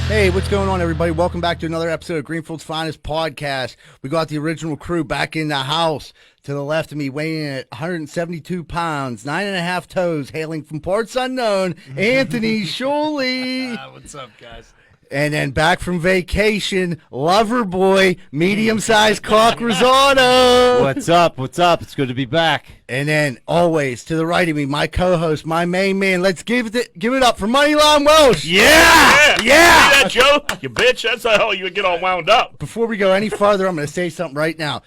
Hey, what's going on, everybody? Welcome back to another episode of Greenfield's Finest Podcast. We got the original crew back in the house. To the left of me, weighing in at 172 pounds, 9.5 toes, hailing from parts unknown, Anthony Shuley. What's up, guys? And then back from vacation, lover boy, medium-sized cock risotto. What's up? What's up? It's good to be back. And then, always, to the right of me, my co-host, my main man. Let's give it up for Moneyline Welsh. Yeah! See that, Joe? You bitch. That's how you get all wound up. Before we go any further, I'm going to say something right now.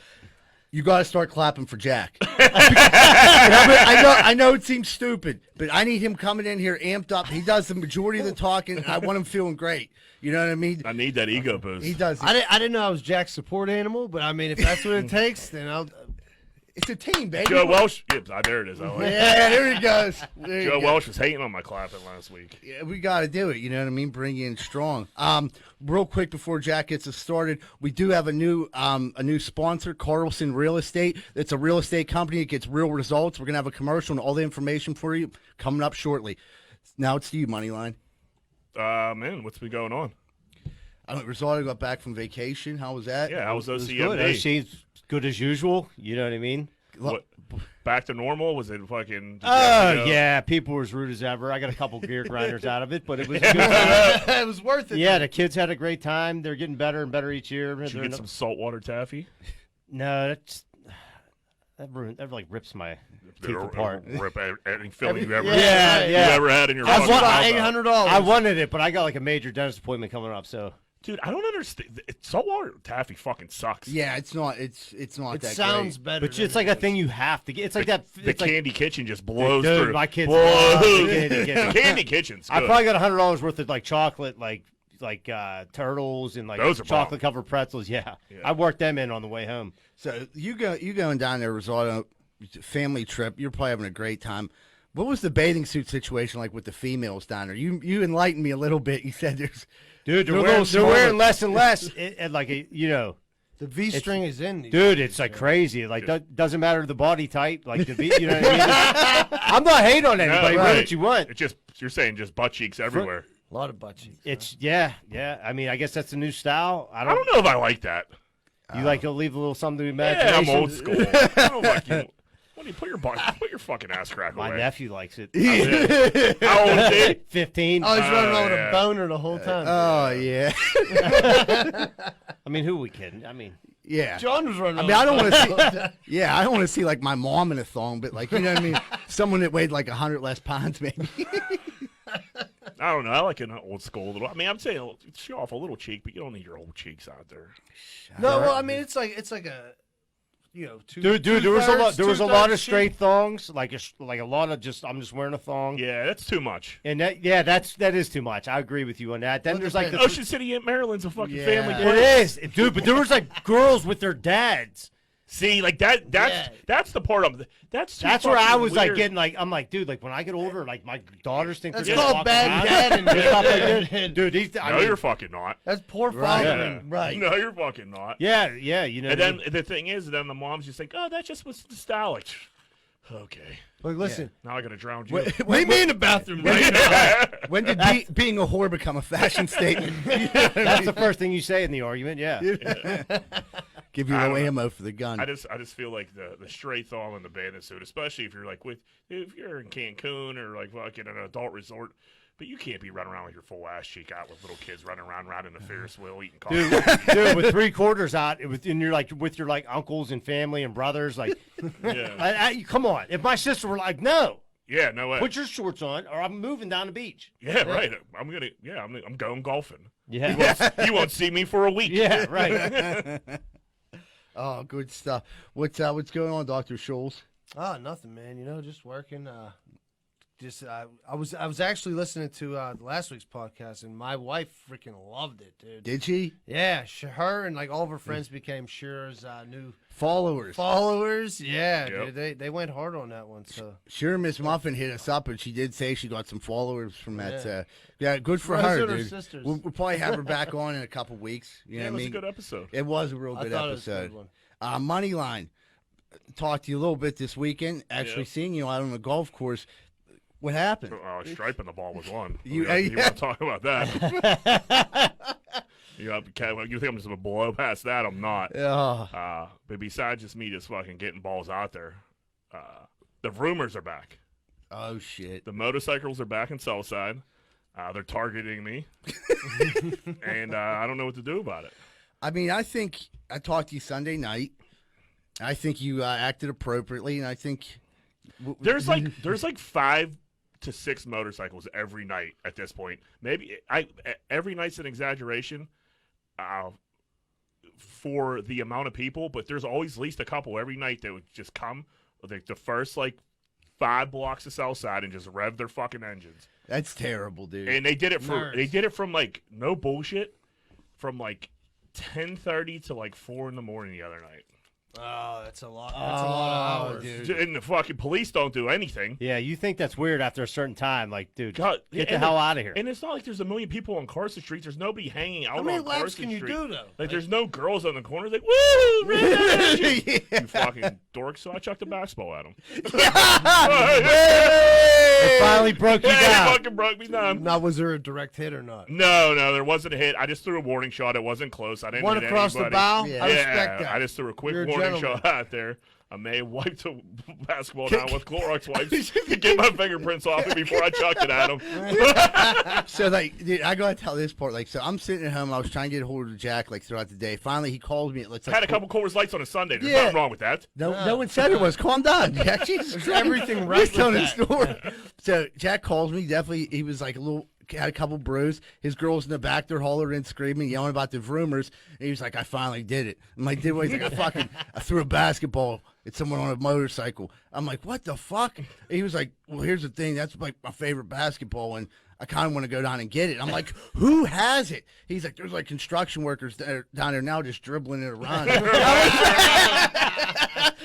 You got to start clapping for Jack. I know it seems stupid, but I need him coming in here amped up. He does the majority of the talking, and I want him feeling great. You know what I mean? I need that ego boost. He does. I didn't know I was Jack's support animal, but I mean, if that's what it takes, then I'll. It's a team, baby. Joe Welsh. Yep, there it is. I like it. Yeah, there he goes. Joe Welsh was hating on my clapping last week. Yeah, we got to do it. You know what I mean? Bring you in strong. Real quick before Jack gets us started, we do have a new sponsor, Carlson Real Estate. It's a real estate company. It gets real results. We're gonna have a commercial and all the information for you coming up shortly. Now it's to you, Moneyline. Man, what's been going on? Risotto got back from vacation. How was that? Yeah, how was Good. OCMD? She's good as usual. You know what I mean? What, back to normal? Was it fucking? Yeah. People were as rude as ever. I got a couple beer grinders out of it, but it was good. It was worth it. Yeah, the kids had a great time. They're getting better and better each year. Did you get some saltwater taffy? No, that like rips my tooth apart. Rip any filling you ever, Yeah. you ever had in your That's fucking about mouth. $800. I wanted it, but I got like a major dentist appointment coming up, so. Dude, I don't understand. Saltwater taffy fucking sucks. Yeah, it's not. It's not It that sounds great. better. But it's like a thing you have to get. It's like that. The It's like, Candy Kitchen just blows dude, through. my kids blows. love the Candy Kitchen. The Candy Kitchen's good. I probably got $100 worth of like chocolate, like turtles and like Those are chocolate covered pretzels. Yeah. I worked them in on the way home. So you going down there, Risotto, family trip. You're probably having a great time. What was the bathing suit situation like with the females down there? You enlightened me a little bit. You said there's. Dude, they're smaller. wearing less and less. And like the V string is in. Dude, it's like crazy. Like doesn't matter the body type. Like the V, you know what I mean? I'm not hating on anybody. No, Wear right. what you want. It's just you're saying just butt cheeks everywhere. A lot of butt cheeks. It's yeah. I mean, I guess that's the new style. I don't know if I like that. You like to leave a little something to the Yeah, imagination. I'm old school. I don't like you. When you put your fucking ass crack My away. nephew likes it. How old is he? 15. I was running around with yeah. a boner the whole time. Oh yeah, I mean, who are we kidding? I mean, yeah. John was running. I mean, I don't want to see. Yeah, I don't want to see like my mom in a thong, but like you know what I mean. Someone that weighed like 100 less pounds, maybe. I don't know. I like an old school little. I mean, I'm saying show off a little cheek, but you don't need your whole cheeks out there. No, well, I mean, it's like a, dude, there was a lot. There was a lot of cheek. straight thongs, like a lot of just. I'm just wearing a thong. Yeah, that's too much. And that is too much. I agree with you on that. Then there's like the Ocean City, Maryland's a fucking Yeah. family it place. is, dude. But there was like girls with their dads. See, like that's the part of that's too That's where I fucking was like weird. getting like I'm like, dude, like when I get older, like my daughters think That's they're gonna called walk bad around dad and and stuff like dad. that. Dude, these No, you're fucking not. That's poor Right. fathering. Right. No, you're fucking not. yeah, you know. And then the thing is, then the mom's just like, oh, that just was the style. Like, okay, Look, listen. now I gotta drown you. Leave me in the bathroom right now. When did being a whore become a fashion statement? that's the first thing you say in the argument. Yeah. Give you I no don't know. ammo for the gun. I just feel like the straight thong and the bathing suit, especially if you're like if you're in Cancun or like fucking an adult resort, but you can't be running around with your full ass cheek out with little kids running around riding the Ferris wheel eating coffee. Dude, with 3/4 out, and you're like with your like uncles and family and brothers, like, Yeah, come on. If my sister were like, no, yeah, no way. put your shorts on, or I'm moving down the beach. Yeah, right. I'm going golfing. Yeah, You won't see me for a week. yeah, right. Oh, good stuff. What's going on, Dr. Scholes? Oh, nothing, man. Just working. I was actually listening to last week's podcast, and my wife freaking loved it, dude. Did she? Yeah, her and like all of her friends became Shura's new Followers. Yeah, Yep. dude, they went hard on that one. So Sure, Miss Muffin hit us up, and she did say she got some followers from that. Yeah. Yeah, good for Well, her, so do her dude. sisters. We'll probably have her back on in a couple weeks. You know Yeah, it what I was mean? a good episode. It was a real I good thought it was a episode. good one. Moneyline. Talked to you a little bit this weekend. Actually, Yeah. seeing you out on the golf course. What happened? Striping the ball was one. You- You want to talk about that? You think I'm just going to blow past that? I'm not. But besides just me just fucking getting balls out there, the vroomers are back. Oh, shit. The motorcycles are back in Southside. They're targeting me. And I don't know what to do about it. I mean, I think I talked to you Sunday night. I think you acted appropriately, and I think There's like 5 to 6 motorcycles every night at this point. Maybe every night's an exaggeration for the amount of people, but there's always at least a couple every night that would just come like the first 5 blocks of Southside and just rev their fucking engines. that's terrible, dude. And they did it Nerds. from no bullshit from 10:30 to 4 in the morning the other night. Oh, that's a lot. That's a lot of hours. dude. And the fucking police don't do anything. Yeah, you think that's weird after a certain time. Like, dude, God, get the and hell out of here. And it's not like there's a million people on Carson Street. There's nobody hanging out How many on laps Carson can you Street. do, though? Like, there's no girls on the corners like, woo, red energy. Yeah. You fucking dork. So I chucked a basketball at him. It finally broke you Yeah, he down. fucking broke me down. Now, was there a direct hit or not? No, there wasn't a hit. I just threw a warning shot. It wasn't close. I didn't One hit across the anybody. bow? Yeah. I respect that. I just threw a quick You're a warning gentleman. shot out there. I may have wiped a basketball down with Clorox wipes to get my fingerprints off it before I chucked it at him. So, dude, I gotta tell this part. So I'm sitting at home. I was trying to get a hold of Jack, throughout the day. Finally, he calls me. Let's Had a couple Coors Lights on a Sunday. There's Yeah. nothing wrong with that. No one said it was. Calm down, Jack. Jesus Christ. everything right He's with telling that. the story. So Jack calls me. Definitely, he was had a couple brews. His girl's in the back there hollering and screaming, yelling about the vroomers. And he was like, I finally did it. I'm like, did what? He's like, I threw a basketball at someone on a motorcycle. I'm like, what the fuck? And he was like, well, here's the thing. That's my favorite basketball. And I kind of want to go down and get it. I'm like, who has it? He's like, there's construction workers down there now just dribbling it around.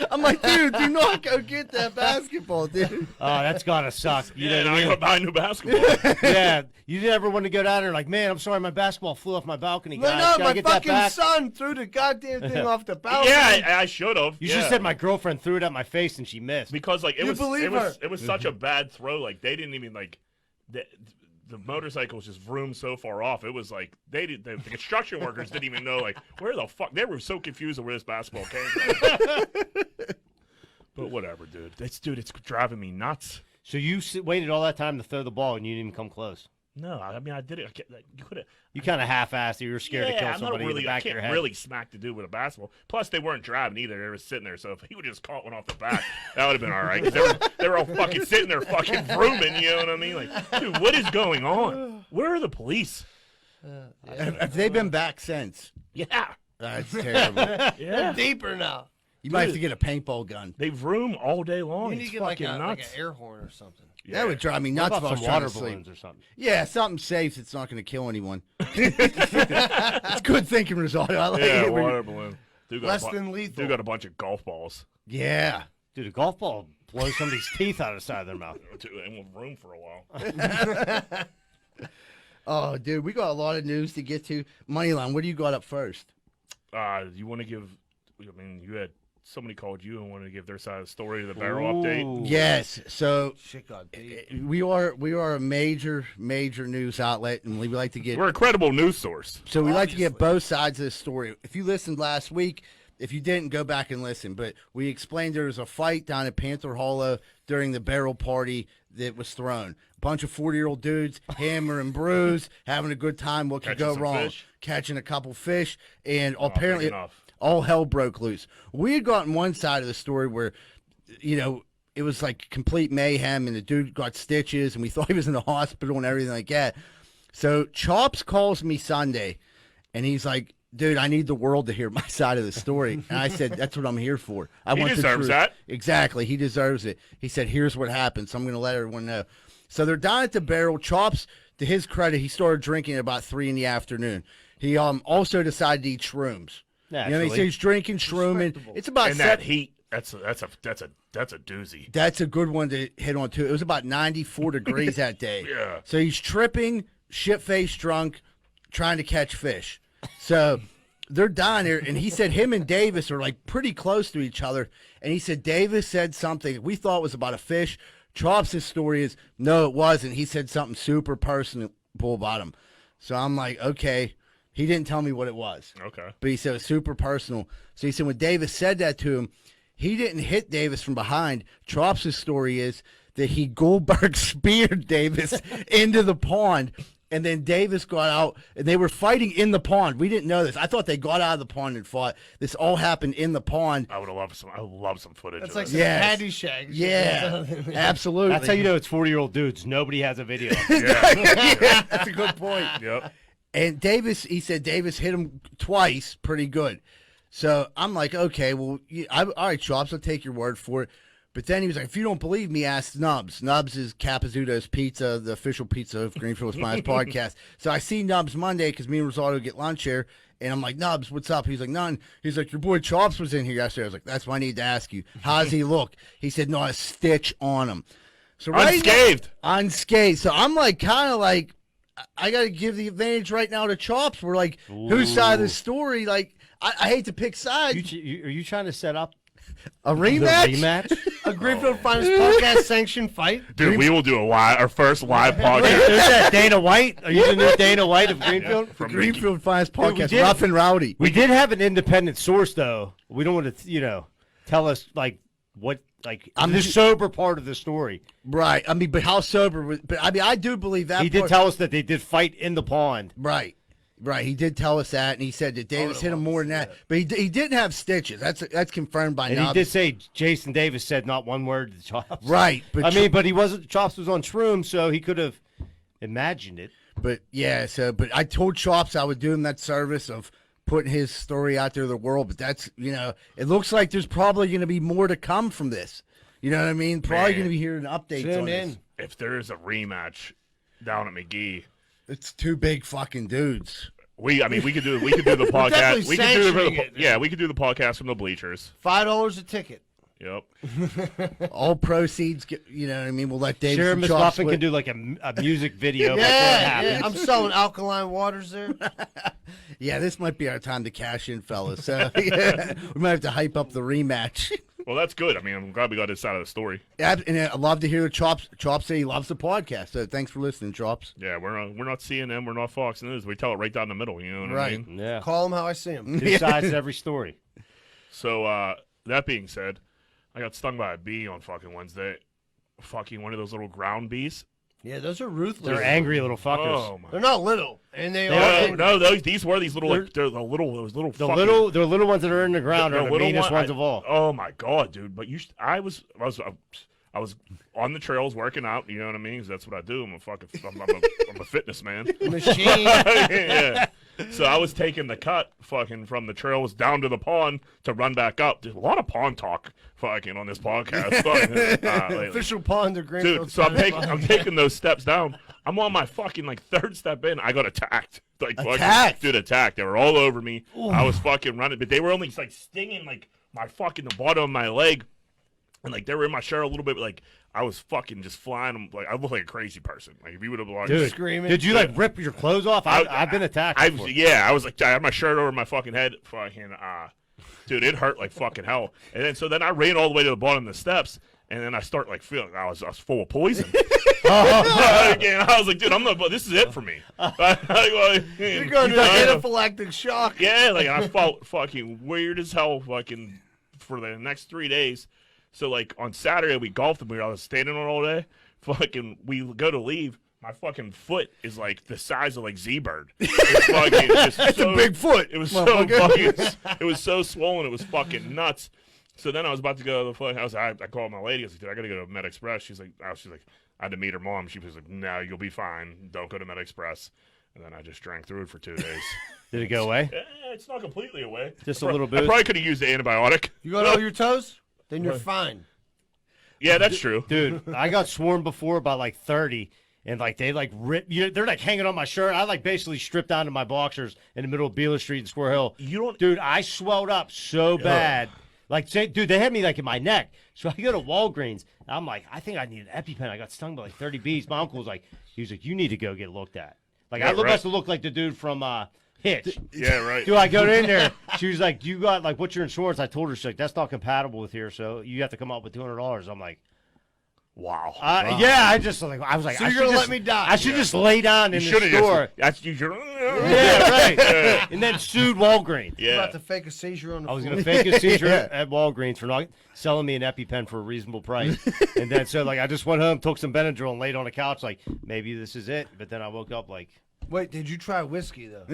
I'm like, dude, do not go get that basketball, dude. Oh, that's gotta suck. You Yeah, know and what I I go mean? buy a new basketball. Yeah, you never want to go down there like, man, I'm sorry, my basketball flew off my balcony. No, Guys, no, Can I my get that fucking back? son threw the goddamn thing off the balcony. Yeah, I should have. You should have said my girlfriend threw it at my face and she missed. Because it You was believe her. it was such a bad throw. They didn't even the motorcycles just vroomed so far off. It was the construction workers didn't even know where the fuck they were so confused of where this basketball came from. But whatever, dude. It's driving me nuts. So you waited all that time to throw the ball and you didn't even come close. No, I mean I did it. You could have. You kind of half-assed it. You were scared to kill I'm not somebody in really. the I back of your can't head. really smack the dude with a basketball. Plus, they weren't driving either. They were sitting there. So if he would have just caught one off the back, that would have been all right. 'Cause they were all fucking sitting there, fucking vrooming. You know what I mean? Dude, what is going on? Where are the police? Have they been back since? Yeah, That's terrible. yeah. Deeper now. You might have to get a paintball gun. They vroom all day long. You need It's to get like fucking an nuts. air horn or something. Yeah. That would drive me What nuts about if I was some trying water to sleep. balloons or something? Yeah, something safe that's not going to kill anyone. It's good thinking, Rosario. I like Yeah, it. water balloon. Dude got Less a than lethal. Dude got a bunch of golf balls. Yeah. Dude, a golf ball blows somebody's teeth out of the side of their mouth. Dude, and we'll room for a while. Oh, dude, we got a lot of news to get to. Moneyline, what do you got up first? You want to give? I mean, you had somebody called you and wanted to give their side of the story to the barrel update. Ooh. Yes. So Shit got deep. we are a major news outlet, and we like to get We're a credible news source. So we like to get Obviously. both sides of the story. If you listened last week, if you didn't, go back and listen. But we explained there was a fight down at Panther Hollow during the barrel party that was thrown. A bunch of 40-year-old dudes, hammer and bruise, having a good time. What could Catching go some wrong? fish. Catching a couple fish, and Not apparently big enough. all hell broke loose. We had gotten one side of the story where, it was like complete mayhem, and the dude got stitches, and we thought he was in the hospital and everything like that. So Chops calls me Sunday, and he's like, dude, I need the world to hear my side of the story. And I said, that's what I'm here for. I He want the deserves truth. that. Exactly. He deserves it. He said, here's what happened, so I'm going to let everyone know. So they're down at the barrel. Chops, to his credit, he started drinking at about 3 in the afternoon. He also decided to eat shrooms. Naturally. So he's drinking shroom, and Respectable. it's about And that heat, that's a doozy. That's a good one to hit on too. It was about 94 degrees that day. Yeah. So he's tripping, shit-faced drunk, trying to catch fish. So they're down there, and he said him and Davis are pretty close to each other. And he said Davis said something we thought was about a fish. Chops' story is, no, it wasn't. He said something super personal about him. So I'm like, okay. He didn't tell me what it was. Okay. But he said it was super personal. So he said when Davis said that to him, he didn't hit Davis from behind. Chops' story is that he Goldberg speared Davis into the pond. And then Davis got out, and they were fighting in the pond. We didn't know this. I thought they got out of the pond and fought. This all happened in the pond. I would have loved some. I would love some footage. That's of like this. some Yes. Caddyshack. Yeah, absolutely. That's how you know it's 40-year-old dudes. Nobody has a video. Yeah, that's a good point. Yep. And Davis, he said Davis hit him twice pretty good. So I'm like, okay, well, all right, Chops, I'll take your word for it. But then he was like, if you don't believe me, ask Nubs. Nubs is Capizzuto's Pizza, the official pizza of Greenfield's Finest podcast. So I see Nubs Monday because me and Rosato get lunch here. And I'm like, Nubs, what's up? He's like, none. He's like, your boy Chops was in here yesterday. I was like, that's what I need to ask you. How's he look? He said, not a stitch on him. So Unscathed. Unscathed. So I'm like, kind of like, I got to give the advantage right now to Chops. We're like, whose side of the story? Like, I hate to pick sides. Are you trying to set up A the rematch? rematch? A Greenfield Finest podcast sanctioned fight. Dude, we will do our first live Is podcast that Dana White? Are you the new Dana White of Greenfield? from Greenfield Finest Dude, we podcast, did- rough and rowdy. We did have an independent source, though. We don't want to, tell us I'm the ju- sober part of the story. Right. I mean, but how sober was, but I mean, I do believe that. He did part- tell us that they did fight in the pond. Right. Right. He did tell us that, and he said that Davis hit him more than that. But he didn't have stitches. That's confirmed by And now. he did say Jason Davis said not one word to Chops. Right. But But he wasn't. Chops was on shroom, so he could have imagined it. But yeah, but I told Chops I would do him that service of putting his story out there to the world. But that's, it looks like there's probably going to be more to come from this. You know what I mean? Probably Man. going to be hearing updates Tune on in. this. If there is a rematch down at McGee, It's two big fucking dudes. we could do the podcast. definitely We could do sanctioning it. we could do the podcast from the bleachers. $5 a ticket. Yep. All proceeds, you know what I mean? We'll let Davis Sure, and Miss Chops Muffin split. can do like a music video. about what Yeah, happened. I'm selling alkaline waters there. Yeah, this might be our time to cash in, fellas. So yeah, we might have to hype up the rematch. Well, that's good. I mean, I'm glad we got this side of the story. Yeah, and I love to hear the Chops. Chops say he loves the podcast. So thanks for listening, Chops. Yeah, we're not CNN, we're not Fox News. We tell it right down the middle. You know what I Right. mean? Yeah. Call them how I see them. Two sides to every story. So that being said, I got stung by a bee on fucking Wednesday. Fucking one of those little ground bees. Yeah, those are ruthless. They're angry little fuckers. Oh my. They're not little, and they They are. No, these were these little like they're the little The fucking, little ones that are in the ground are the little meanest one- ones of all. Oh my god, dude! But I was on the trails working out. You know what I mean? 'Cause that's what I do. I'm a fitness man. Machine. Yeah. So I was taking the cut fucking from the trails down to the pond to run back up. There's a lot of pond talk fucking on this podcast. Lately. Official pond of Greenfield. Dude, so I'm taking those steps down. I'm on my fucking third step in. I got attacked. Attacked? Dude, attacked. They were all over me. I was fucking running, but they were only stinging my fucking the bottom of my leg, and they were in my shirt a little bit. But I was fucking just flying. I look like a crazy person. If you would have Dude, Screaming. did you rip your clothes off? I've been attacked. I before. was I had my shirt over my fucking head. Fucking dude, it hurt like fucking hell. And then I ran all the way to the bottom of the steps. And then I start feeling I was full of poison. And I was like, dude, this is it for me. You're going to anaphylactic shock. Yeah, I felt fucking weird as hell fucking for the next 3 days. So on Saturday we golfed and I was standing on all day. Fucking we go to leave. My fucking foot is the size of Z-Bird. It's fucking That's a big foot. It was so fucking it was so swollen, it was fucking nuts. So then I was about to go to the fucking house. I called my lady. I was like, dude, I got to go to Med Express. She's like, I had to meet her mom. She was like, no, you'll be fine. Don't go to Med Express. And then I just drank through it for 2 days. Did it go away? It's not completely away. Just a little bit. I probably could have used the antibiotic. You got all your toes? Then you're fine. Yeah, that's true. Dude, I got swarmed before by 30, and they rip. They're hanging on my shirt. I basically stripped down to my boxers in the middle of Beeler Street and Square Hill. Dude, I swelled up so bad. Dude, they had me in my neck. So I go to Walgreens. And I'm like, I think I need an EpiPen. I got stung by 30 bees. My uncle was he was like, you need to go get looked at. Yeah, I right. must have looked like the dude from Hitch. Yeah, right. Dude, I go in there. She was like, you got, what's your insurance? I told her, she's like, that's not compatible with here, so you have to come up with $200. I'm like, Wow. Yeah, I was like, So I you're should gonna just- let me die? I should just lay down in the Should've store. You should. Yeah, right. And then sued Walgreens. You're Yeah. about to fake a seizure on the I was floor. going to fake a seizure at Walgreens for not selling me an EpiPen for a reasonable price. And then so like I just went home, took some Benadryl, and laid on the couch like maybe this is it. But then I woke up like Wait, did you try whiskey though?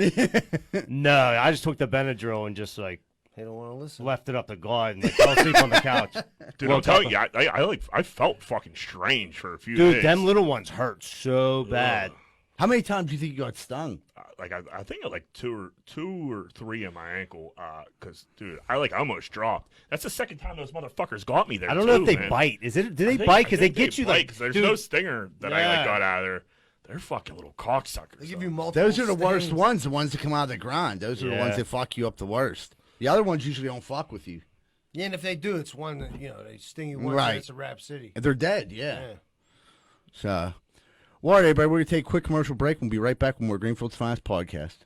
no, I just took the Benadryl and just like They don't want to listen. left it up to God and like, fell asleep on the couch. Dude, I'm Woke telling up- you, I felt fucking strange for a few Dude, days. them little ones hurt so bad. How many times do you think you got stung? I think like two or three in my ankle. Cause dude, I almost dropped. That's the second time those motherfuckers got me there. I don't know if they man. bite. Do I they think- bite? I Because they think get you bite, like 'cause there's dude, no stinger that I Yeah. got out of there. They're fucking little cocksuckers. They give though. you multiple. Those are the worst stings. ones, the ones that come out of the grind. Those are the ones Yeah. that fuck you up the worst. The other ones usually don't fuck with you. Yeah, and if they do, it's one that they sting you once. Right. And it's a rap city. And they're dead, yeah. Yeah. So, well, all right, everybody, we're going to take a quick commercial break. We'll be right back with more Greenfield's Finest podcast.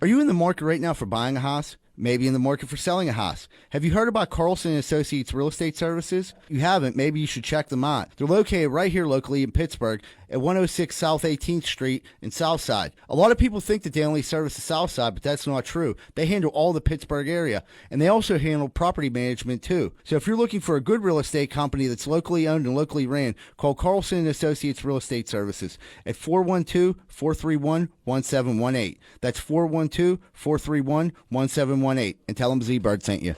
Are you in the market right now for buying a house? Maybe in the market for selling a house. Have you heard about Carlson and Associates Real Estate Services? If you haven't, maybe you should check them out. They're located right here locally in Pittsburgh at 106 South 18th Street in Southside. A lot of people think that they only service the South Side, but that's not true. They handle all the Pittsburgh area, and they also handle property management too. So if you're looking for a good real estate company that's locally owned and locally ran, call Carlson and Associates Real Estate Services at 412-431-1718. That's 412-431-1718, and tell them Z-Bird sent you.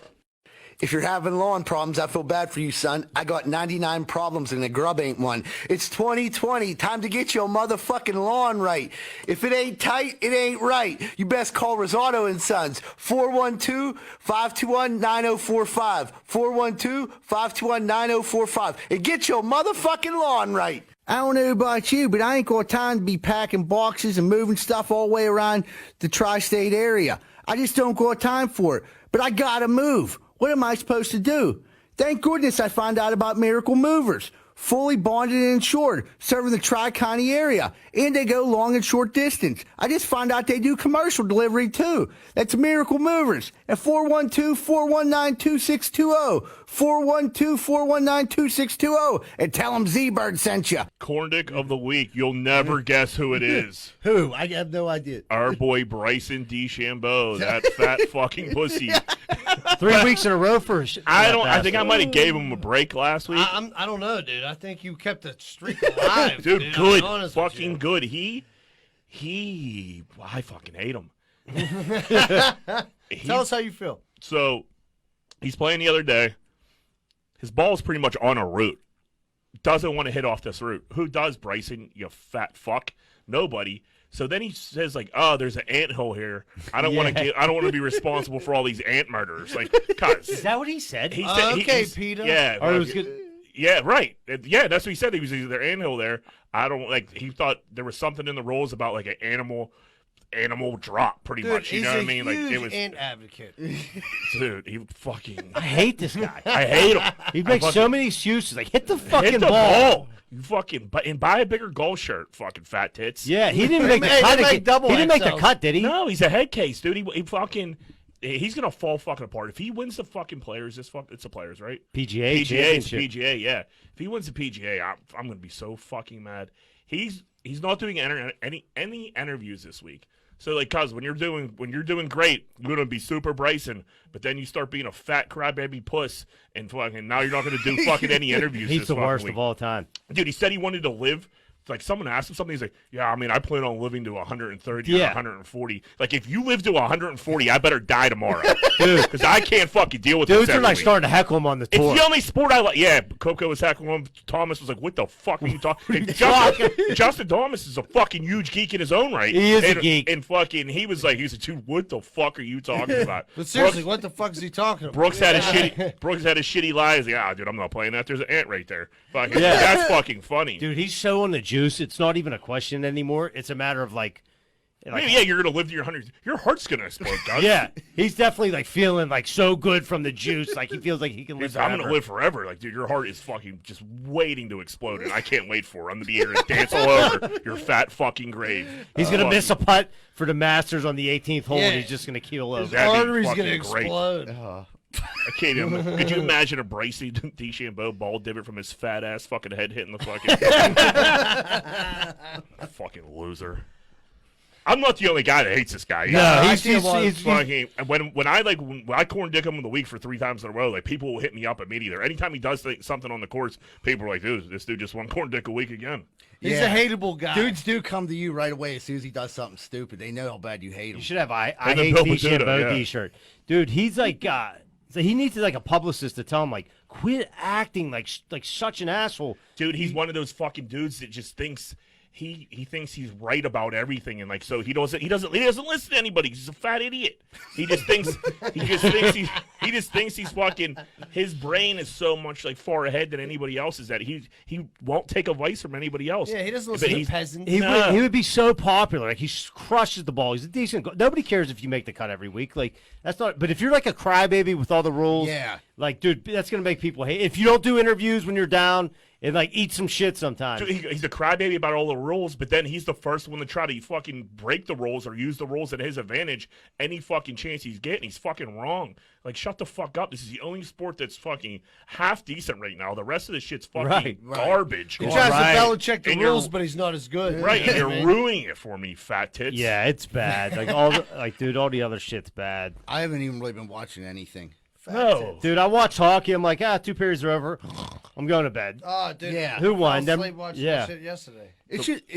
If you're having lawn problems, I feel bad for you, son. I got 99 problems and the grub ain't one. It's 2020. Time to get your motherfucking lawn right. If it ain't tight, it ain't right. You best call Rosado and Sons. 412-521-9045. 412-521-9045. And get your motherfucking lawn right. I don't know about you, but I ain't got time to be packing boxes and moving stuff all the way around the tri-state area. I just don't got time for it. But I gotta move. What am I supposed to do? Thank goodness I found out about Miracle Movers. Fully bonded and insured, serving the Tri-County area. And they go long and short distance. I just found out they do commercial delivery too. That's Miracle Movers at 412-419-2620. 412-419-2620. And tell them Z-Bird sent you. Corn Dick of the week. You'll never guess who it is. Who? I have no idea. Our boy Bryson DeChambeau. That fat fucking pussy. 3 weeks in a row for. I think I might have gave him a break last week. I don't know, dude. I think you kept the streak alive, Dude, I'll good. be honest with Fucking you. good. I fucking hate him. Tell us how you feel. So, he's playing the other day. His ball's pretty much on a route. Doesn't want to hit off this route. Who does, Bryson, you fat fuck? Nobody. So then he says, like, oh, there's an anthill here. I don't want to be responsible for all these ant murders. Like, cuz. Is that what he said? He said, Okay, he's- Peter. Yeah. Or it was good. Yeah, right. Yeah, that's what he said. He was either anthill there. I don't like. He thought there was something in the rules about like an animal drop, pretty Dude, much. You he's know what I a mean? Like huge it was, ant advocate. dude. He fucking. I hate this guy. I hate him. He makes so many excuses. Like hit the fucking Hit the ball. ball. You fucking and buy a bigger golf shirt. Fucking fat tits. Yeah, he didn't make the Hey, cut. they make double He didn't make the XL. cut, did he? No, he's a head case, dude. He fucking. He's gonna fall fucking apart if he wins the fucking Players. It's the Players, right? PGA It's championship. PGA, yeah. If he wins the PGA, I'm gonna be so fucking mad. He's not doing any interviews this week. So like, cuz when you're doing great, you're gonna be super Bryson, but then you start being a fat crybaby puss, and fucking now you're not gonna do fucking any interviews. He's this the fucking worst week. of all time. Dude, he said he wanted to live. Like someone asked him something, he's like, "Yeah, I mean, I plan on living to 130 or Yeah. 140. Like, if you live to 140, I better die tomorrow, Dude. because I can't fucking deal with this Dudes are every like week. starting to heckle him on the It's tour. the only sport I like. Yeah, Coco was heckling him. Thomas was like, "What the fuck are you talking?" Justin Thomas is a fucking huge geek in his own right. He is a and, geek. And fucking, he was like, "Dude, what the fuck are you talking about?" But seriously, what the fuck is he talking about? Brooks had a shitty lie. He's like, "Ah, dude, I'm not playing that. There's an ant right there." Fucking, Yeah. that's fucking funny. Dude, he's so on the juice. It's not even a question anymore. It's a matter of like Maybe, yeah, you're gonna live to your 100. Your heart's gonna explode, guys. yeah, he's definitely like feeling like so good from the juice. Like he feels like he can live I'm forever. gonna live forever. Like, dude, your heart is fucking just waiting to explode, and I can't wait for it. I'm gonna be here and dance all over your fat fucking grave. He's gonna miss a putt for the Masters on the 18th hole, Yeah. and he's just gonna keel His over. That'd be artery's fucking gonna great. explode. I can't even. Could you imagine a Bracey DeChambeau ball divot from his fat ass fucking head hitting the fucking fucking loser? I'm not the only guy that hates this guy. No, he's fucking. When I corn dick him in the week for 3 times in a row, like people will hit me up immediately. Anytime he does something on the course, people are like, "Dude, this dude just won corn dick a week again." He's a hateable guy. Dudes do come to you right away as soon as he does something stupid. They know how bad you hate him. You should have I And then hate Bill DeChambeau Batuta, yeah. T-shirt, dude. He's like, so he needs like a publicist to tell him like, quit acting like such an asshole. Dude, he's one of those fucking dudes that just thinks he thinks he's right about everything, and like so he doesn't listen to anybody. He's a fat idiot. He just thinks he's fucking. His brain is so much like far ahead than anybody else's that he won't take advice from anybody else. Yeah, he doesn't listen to peasants. He would be so popular. Like he crushes the ball. He's a decent. Nobody cares if you make the cut every week. Like that's not. But if you're like a crybaby with all the rules, Yeah. like dude, that's gonna make people hate. If you don't do interviews when you're down. And like eat some shit sometimes. Dude, he's a crybaby about all the rules, but then he's the first one to try to fucking break the rules or use the rules at his advantage any fucking chance he's getting. He's fucking wrong. Like, shut the fuck up. This is the only sport that's fucking half decent right now. The rest of this shit's fucking garbage. He tries Right. to Belichick the And rules, but he's not as good. Right, and you're ruining it for me, fat tits. Yeah, it's bad. Like dude, all the other shit's bad. I haven't even really been watching anything. No. Dude, I watch hockey. I'm like, 2 periods are over. I'm going to bed. Oh, dude. Yeah. Who won? I fell asleep watching that shit yesterday.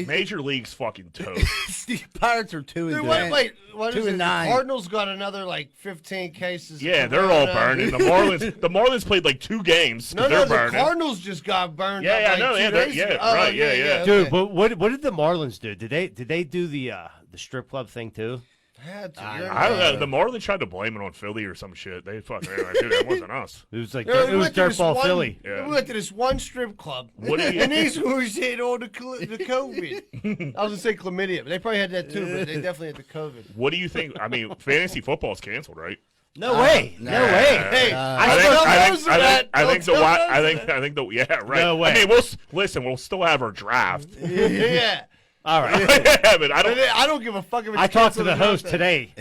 Major League's fucking toast. The Pirates are 2 and Dude, 9. wait, what 2 is and it? 9. The Cardinals got another like 15 cases. Yeah, of they're all corona. burning. The Marlins played like 2 games. No, they're the burning. Cardinals just got burned. Yeah, up, yeah, like, no, 2 yeah, days yeah, ago. right, yeah. Dude, okay. but what did the Marlins do? Did they do the strip club thing too? Had to. I don't know. The Marlins tried to blame it on Philly or some shit. They fucking like, dude, that wasn't us. It was like Yeah, it was dirtball Philly. Yeah. We went to this one strip club, What do you- and these were hit all the COVID. I was gonna say chlamydia, but they probably had that too. But they definitely had the COVID. What do you think? I mean, fantasy football's canceled, right? No way. no. No way. Hey, I think the yeah, right. No way. I mean, we'll still have our draft. yeah. All right. Yeah, but I don't give a fuck if it's I talked to canceled the or not. host today.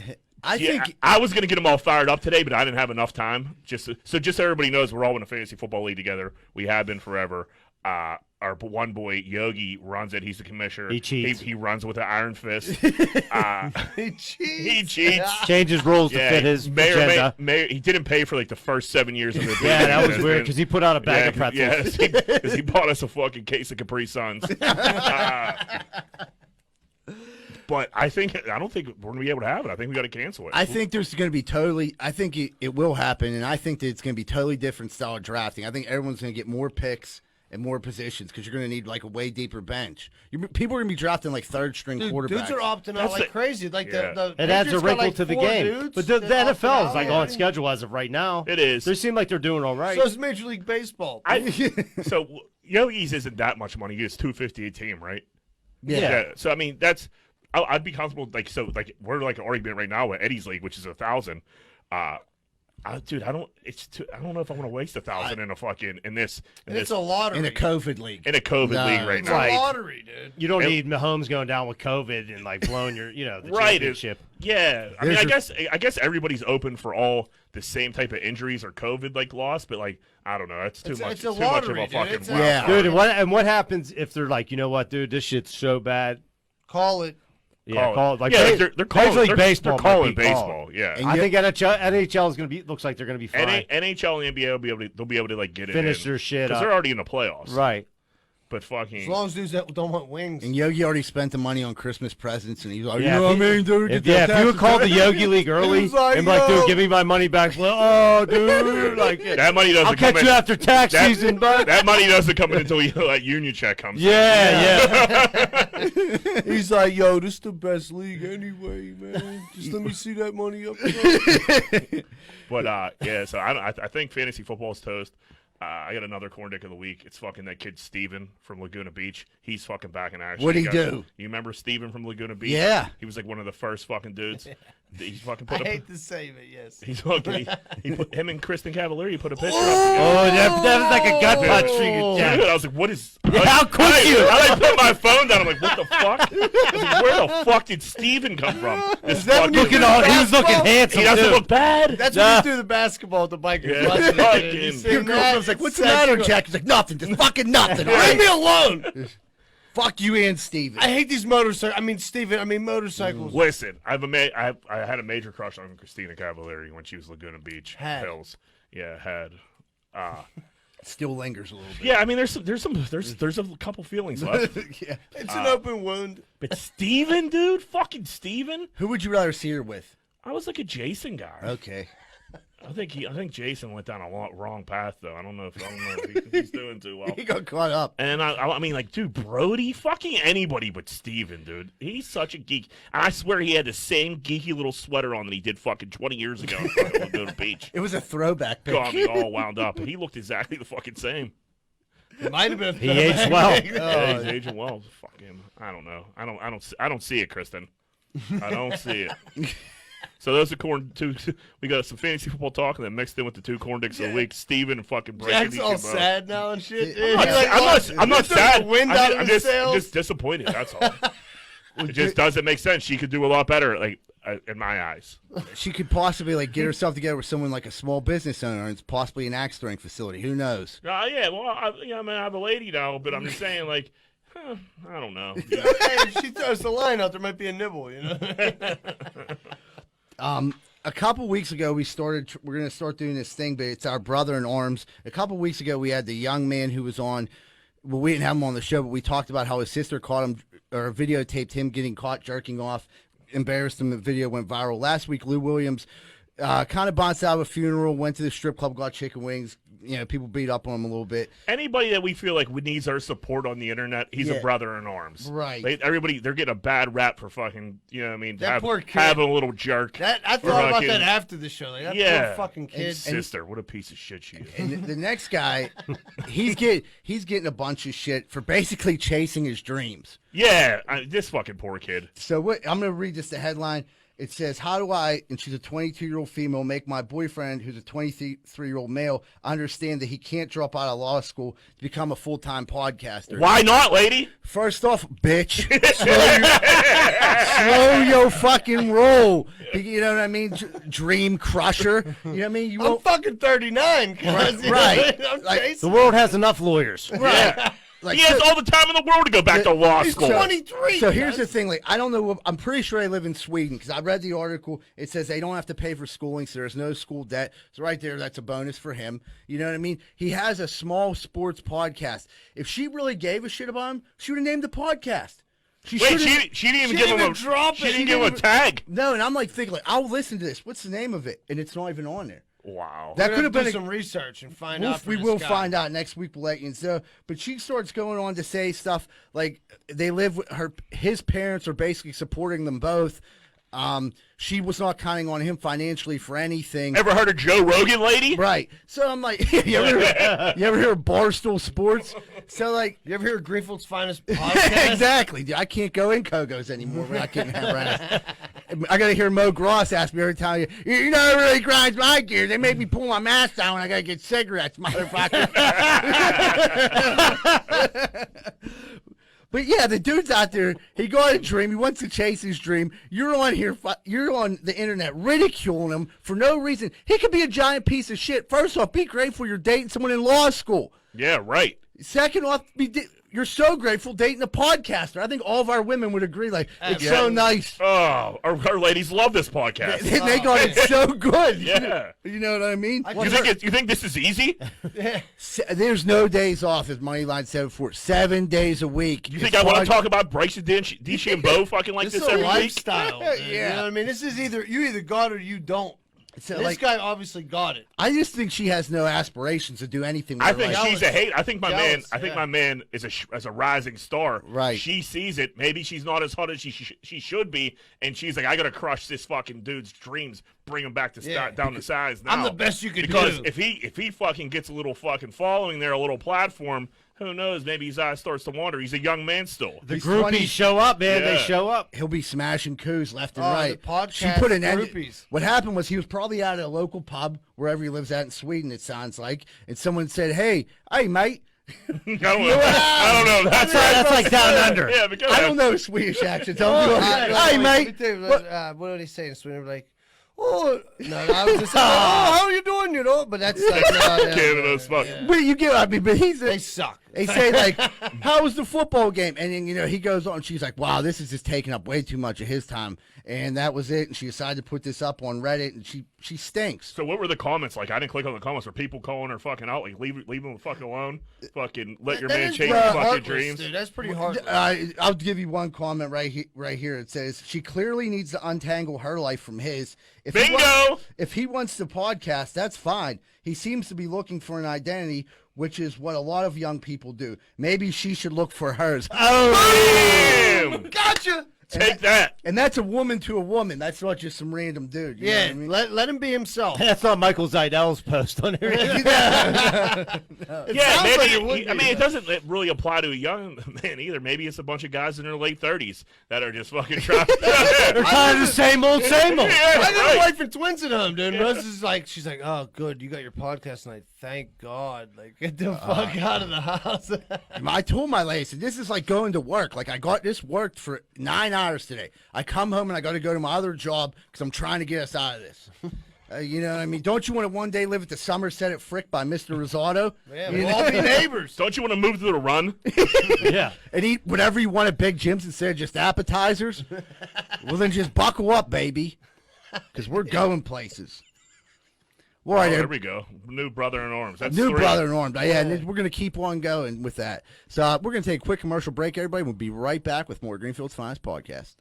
I think I was gonna get them all fired up today, but I didn't have enough time. Just so everybody knows, we're all in a fantasy football league together. We have been forever. Our one boy Yogi runs it. He's the commissioner. He cheats. He runs with an iron fist. He cheats. He cheats. Changes rules to fit his agenda. He didn't pay for like the first 7 years of the Yeah, that was weird because he put out a bag of pretzels. Yeah, because he bought us a fucking case of Capri Suns. But I don't think we're gonna be able to have it. I think we got to cancel it. I think there's going to be I think it will happen, and I think that it's going to be totally different style of drafting. I think everyone's going to get more picks and more positions because you're going to need like a way deeper bench. People are going to be drafting like third string quarterbacks. Dudes are opting out like crazy. Like the It adds a Patriots got, wrinkle like, to the 4 game. dudes But the that opted NFL is out. like on schedule as of right now. It is. They seem like they're doing all right. So is Major League Baseball. So Yogi's isn't that much money. It's $250 a team, right? Yeah. So I mean, I'd be comfortable we're like already been right now with Eddie's league, which is 1,000. Dude, I don't know if I want to waste 1,000 in a fucking It's a lottery. in a COVID league. in a COVID league right It's now. a lottery, dude. You don't And- need Mahomes going down with COVID and like blowing your, the Right, championship. Yeah, I mean, There's I guess everybody's open for all the same type of injuries or COVID like loss, but like I don't know, that's too much. It's a too much of lottery, a dude. fucking It's a- wild Yeah. card. Dude, and what happens if they're like, you know what, dude, this shit's so bad. Call it. Yeah, call it. Like, yeah, they're calling Major League Baseball. They're calling might be called. baseball. Yeah, And I think NHL is going to be. Looks like they're going to be fine. NHL and NBA they'll be able to like get Finish it their shit because up. they're already in the playoffs. Right. But fucking As long as dudes that don't want wings. And Yogi already spent the money on Christmas presents, and he's like, Yeah, you know if what I he- mean, dude? If, Get that if you would taxes call the paid." Yogi League early He's like, and be like, yo. dude, give me my money back. Well, oh, dude, like that money doesn't I'll come catch in. you after tax that, season, bud. That money doesn't come in until that union check comes. Yeah. He's like, yo, this is the best league anyway, man. Just let me see that money up front. But yeah, so I think fantasy football is toast. I got another corn dick of the week. It's fucking that kid Steven from Laguna Beach. He's fucking back in action. What'd he do? You remember Steven from Laguna Beach? Yeah. He was like one of the first fucking dudes. He's fucking I put hate to say it, yes. He's fucking. He put him and Kristen Cavalieri. He put a picture up. Oh, that was like a gut punch. Dude, I was like, "What is?" How could you? I put my phone down. I'm like, "What the fuck?" I was like, "Where the fuck did Steven come from?" This that when you fucking- look at all- He was looking handsome. He doesn't too. look bad. That's when you do the basketball at the bikers. Yeah. Watching it, dude. Fucking- You Your seen Your that? girlfriend's like, "What's the It's matter, sexual. Jack?" He's like, "Nothing. Just fucking nothing. All Leave right? me alone. Fuck you and Steven." I hate these motorcycles. I mean, Steven, motorcycles. Listen, I had a major crush on Christina Cavalieri when she was Laguna Beach Hills. Yeah, had. Still lingers a little bit. Yeah, I mean, there's a couple feelings left. Yeah. It's an open wound. But Steven, dude, fucking Steven. Who would you rather see her with? I was like a Jason guy. Okay. I think Jason went down a wrong path though. I don't know if he's doing too well. He got caught up. And I mean, like, dude, Brody, fucking anybody but Steven, dude. He's such a geek. I swear he had the same geeky little sweater on that he did fucking 20 years ago in fucking Laguna Beach. It was a throwback pic. Got me all wound up. He looked exactly the fucking same. It might have been. He aged well. Yeah, he's aging well. Fucking, I don't know. I don't see it, Kristen. I don't see it. So those are we got some fantasy football talk, and then mixed in with the two corn dicks of the week, Steven and fucking Breaking. Jack's all sad now and shit. Dude. I'm He like lost- I'm not he took sad. the wind out of I'm his just sails. disappointed. That's all. It just doesn't make sense. She could do a lot better, like in my eyes. She could possibly like get herself together with someone like a small business owner, and it's possibly an axe throwing facility. Who knows? Yeah. Well, I mean, I have a lady now, but I'm just saying, like, I don't know. Hey, if she throws the line out, there might be a nibble, you know? A couple weeks ago, we're going to start doing this thing, but it's our brother in arms. A couple weeks ago, we had the young man who was on. Well, we didn't have him on the show, but we talked about how his sister caught him or videotaped him getting caught jerking off, embarrassed him. The video went viral. Last week, Lou Williams kind of bounced out of a funeral, went to the strip club, got chicken wings. You know, people beat up on him a little bit. Anybody that we feel like needs our support on the internet, he's Yeah. a brother in arms. Right. They're getting a bad rap for fucking, you know what I mean? That poor kid. Having a little jerk. I thought for about fucking- that after the show. Like, that Yeah. poor fucking kid. Sister, what a piece of shit she is. And the next guy, he's getting a bunch of shit for basically chasing his dreams. Yeah, this fucking poor kid. So I'm going to read just the headline. It says, "How do I," and she's a 22-year-old female, "make my boyfriend, who's a 23-year-old male, understand that he can't drop out of law school to become a full-time podcaster?" Why not, lady? First off, bitch, slow your fucking roll. You know what I mean? Dream crusher. You know what I mean? You I'm won't. fucking 39, cuz. Right. I'm Like, chasing. The world has enough lawyers. Yeah. Like, He has all the time in the world to go back to law He's school. 23. So here's the thing, like, I don't know, I'm pretty sure I live in Sweden because I read the article. It says they don't have to pay for schooling, so there's no school debt. So right there, that's a bonus for him. You know what I mean? He has a small sports podcast. If she really gave a shit about him, she would have named the podcast. Wait, should've- she didn't even She give didn't him even drop She it. didn't She give him a didn't tag. No, and I'm like thinking, like, I'll listen to this. What's the name of it? And it's not even on there. Wow. That could have been some research and find We'll- out. for we this will guy. find out next week. We'll let you know. But she starts going on to say stuff like they live with his parents are basically supporting them both. She was not counting on him financially for anything. Ever heard of Joe Rogan, lady? Right. So I'm like, you ever hear of Barstool Sports? So like, You ever hear of Greenfield's finest podcast? exactly. Dude, I can't go in Kogo's anymore when I can't have rice. I got to hear Mo Gross ask me every time, you know, it really grinds my gears. They make me pull my mask down when I got to get cigarettes, motherfucker. But yeah, the dude's out there. He got a dream. He wants to chase his dream. You're on here. You're on the internet ridiculing him for no reason. He could be a giant piece of shit. First off, be grateful you're dating someone in law school. Yeah, right. Second off, you're so grateful dating a podcaster. I think all of our women would agree. Like, it's Yeah. so nice. Oh, our ladies love this podcast. They got it so good. Yeah. You know what I mean? You think this is easy? There's no days off, as Moneyline said before. 7 days a week. You think I want to talk about Bryson DeChambeau fucking like This this is a every week? lifestyle. dude. Yeah. You know what I mean? This is you either got it or you don't. So, This like, guy obviously got it. I just think she has no aspirations to do anything with I her think life. she's a hate. I think my man. Jealous, I think yeah. my man is a rising star. Right. She sees it. Maybe she's not as hot as she should be, and she's like, I gotta crush this fucking dude's dreams, bring him back to Yeah. down to size. Now. I'm the best you could because do. if he fucking gets a little fucking following there, a little platform, Who knows? Maybe his eye starts to wander. He's a young man still. The He's groupies 20. show up, man. They Yeah. show up. He'll be smashing coups left and Oh, right. the podcast She put an end. groupies. What happened was he was probably out at a local pub wherever he lives at in Sweden. It sounds like, and someone said, "Hey, mate." I don't know. That's like down under. Yeah, because I don't know Swedish accents. Don't do it. Hey, mate. What do they say in Sweden? Like, oh, no, I was just saying, oh, how are you doing? You know, but that's like Canada's fuck. But you get. I mean, but they suck. They say like, "How was the football game?" And then he goes on. She's like, "Wow, this is just taking up way too much of his time." And that was it. And she decided to put this up on Reddit, and she stinks. So what were the comments like? I didn't click on the comments. Were people calling her fucking out? Like leave him the fuck alone. Fucking let your man chase his fucking dreams. Dude, that's pretty hard. I'll give you one comment right here. It says she clearly needs to untangle her life from his. Bingo! If he wants to podcast, that's fine. He seems to be looking for an identity, which is what a lot of young people do. Maybe she should look for hers. Bam! Gotcha. Take that. And that's a woman to a woman. That's not just some random dude. You know Yeah, what I mean? let him be himself. That's not Michael Zeidel's post on here. Yeah, sounds like maybe. it would be, I mean, yeah. it doesn't really apply to a young man either. Maybe it's a bunch of guys in their late 30s that are just fucking trapped. They're kind of the same old, same old. Yeah, I got a right. wife and twins at home, dude. Rose is like, she's like, oh, good, you got your podcast tonight. Thank God. Like, get the fuck out of the house. I told my lady, I said, this is like going to work. Like, I got this worked for 9 hours today. I come home and I got to go to my other job because I'm trying to get us out of this. You know what I mean? Don't you want to one day live at the Somerset at Frick by Mr. Rosado? Yeah, You we'll know? all be neighbors. Don't you want to move to the run? Yeah. And eat whatever you want at Big Jim's instead of just appetizers? Well, then just buckle up, baby, because we're going places. All right, There we go. New brother in arms. That's New 3. brother in arms. Yeah, and we're going to keep on going with that. So we're going to take a quick commercial break, everybody. We'll be right back with more Greenfield's Finest Podcast.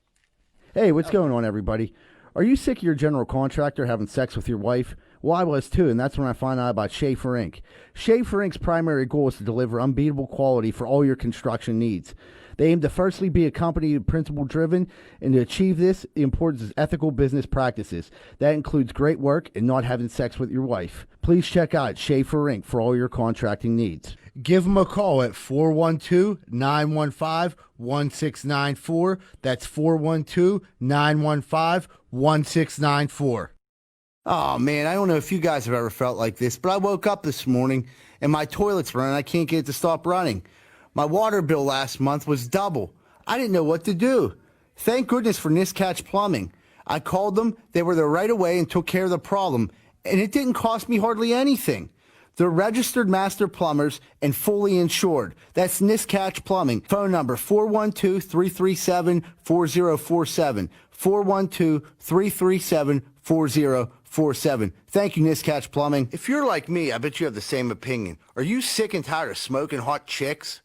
Hey, what's going on, everybody? Are you sick of your general contractor having sex with your wife? Well, I was too, and that's when I found out about Schaefer Inc. Schaefer Inc.'s primary goal is to deliver unbeatable quality for all your construction needs. They aim to firstly be a company principle-driven, and to achieve this, the importance is ethical business practices. That includes great work and not having sex with your wife. Please check out Schaefer Inc. for all your contracting needs. Give them a call at 412-915-1694. That's 412-915-1694. Oh, man, I don't know if you guys have ever felt like this, but I woke up this morning and my toilet's running. I can't get it to stop running. My water bill last month was double. I didn't know what to do. Thank goodness for Niscatch Plumbing. I called them. They were there right away and took care of the problem. And it didn't cost me hardly anything. They're registered master plumbers and fully insured. That's Niscatch Plumbing. Phone number 412-337-4047. 412-337-4047. Thank you, Niscatch Plumbing. If you're like me, I bet you have the same opinion. Are you sick and tired of smoking hot chicks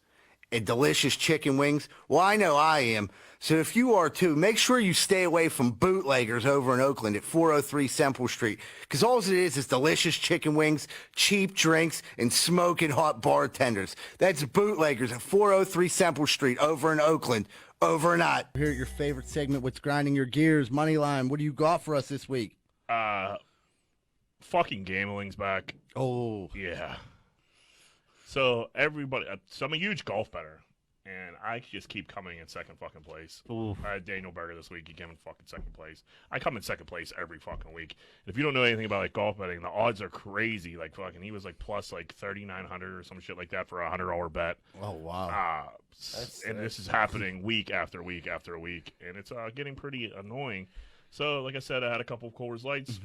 and delicious chicken wings? Well, I know I am. So if you are too, make sure you stay away from bootleggers over in Oakland at 403 Semple Street. Because all it is delicious chicken wings, cheap drinks, and smoking hot bartenders. That's bootleggers at 403 Semple Street over in Oakland. Over and out. Here at your favorite segment, what's grinding your gears, Moneyline. What do you got for us this week? Fucking gambling's back. Oh. Yeah. So everybody, so I'm a huge golf bettor, and I just keep coming in second fucking place. Ooh. I had Daniel Berger this week. He came in fucking second place. I come in second place every fucking week. And if you don't know anything about like golf betting, the odds are crazy. Like fucking, he was like plus like 3,900 or some shit like that for a $100 bet. Oh, wow. And this is happening week after week after week, and it's getting pretty annoying. So, like I said, I had a couple of Coors Lights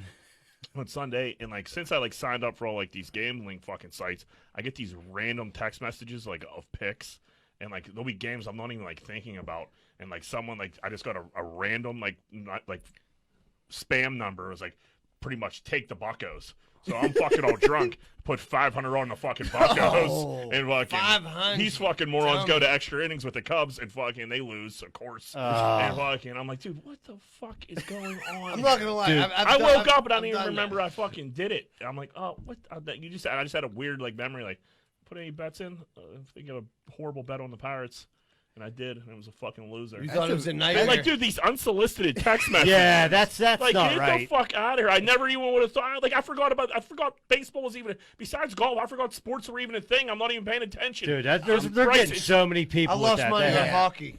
on Sunday, and like since I like signed up for all like these gambling fucking sites, I get these random text messages like of picks, and like there'll be games I'm not even like thinking about, and like someone like I just got a random like not like spam number. It was like pretty much take the Buccos. So I'm fucking all drunk, put 500 on the fucking Buccos, and fucking 500. these fucking morons go to extra innings with the Cubs, and fucking they lose, of course. And fucking, I'm like, dude, what the fuck is going on? I'm not gonna lie. Dude, I woke up and I I've didn't even done remember that. I fucking did it. I'm like, oh, what? I just had a weird like memory, like, put any bets in? Thinking of a horrible bet on the Pirates. And I did, and it was a fucking loser. You thought it was a And nightmare. like, dude, these unsolicited text messages. Yeah, that's like, not get right. the fuck out of here. I never even would have thought. Like, I forgot baseball was even, besides golf, I forgot sports were even a thing. I'm not even paying attention. Dude, they're getting so many people I with lost that. money They on have- hockey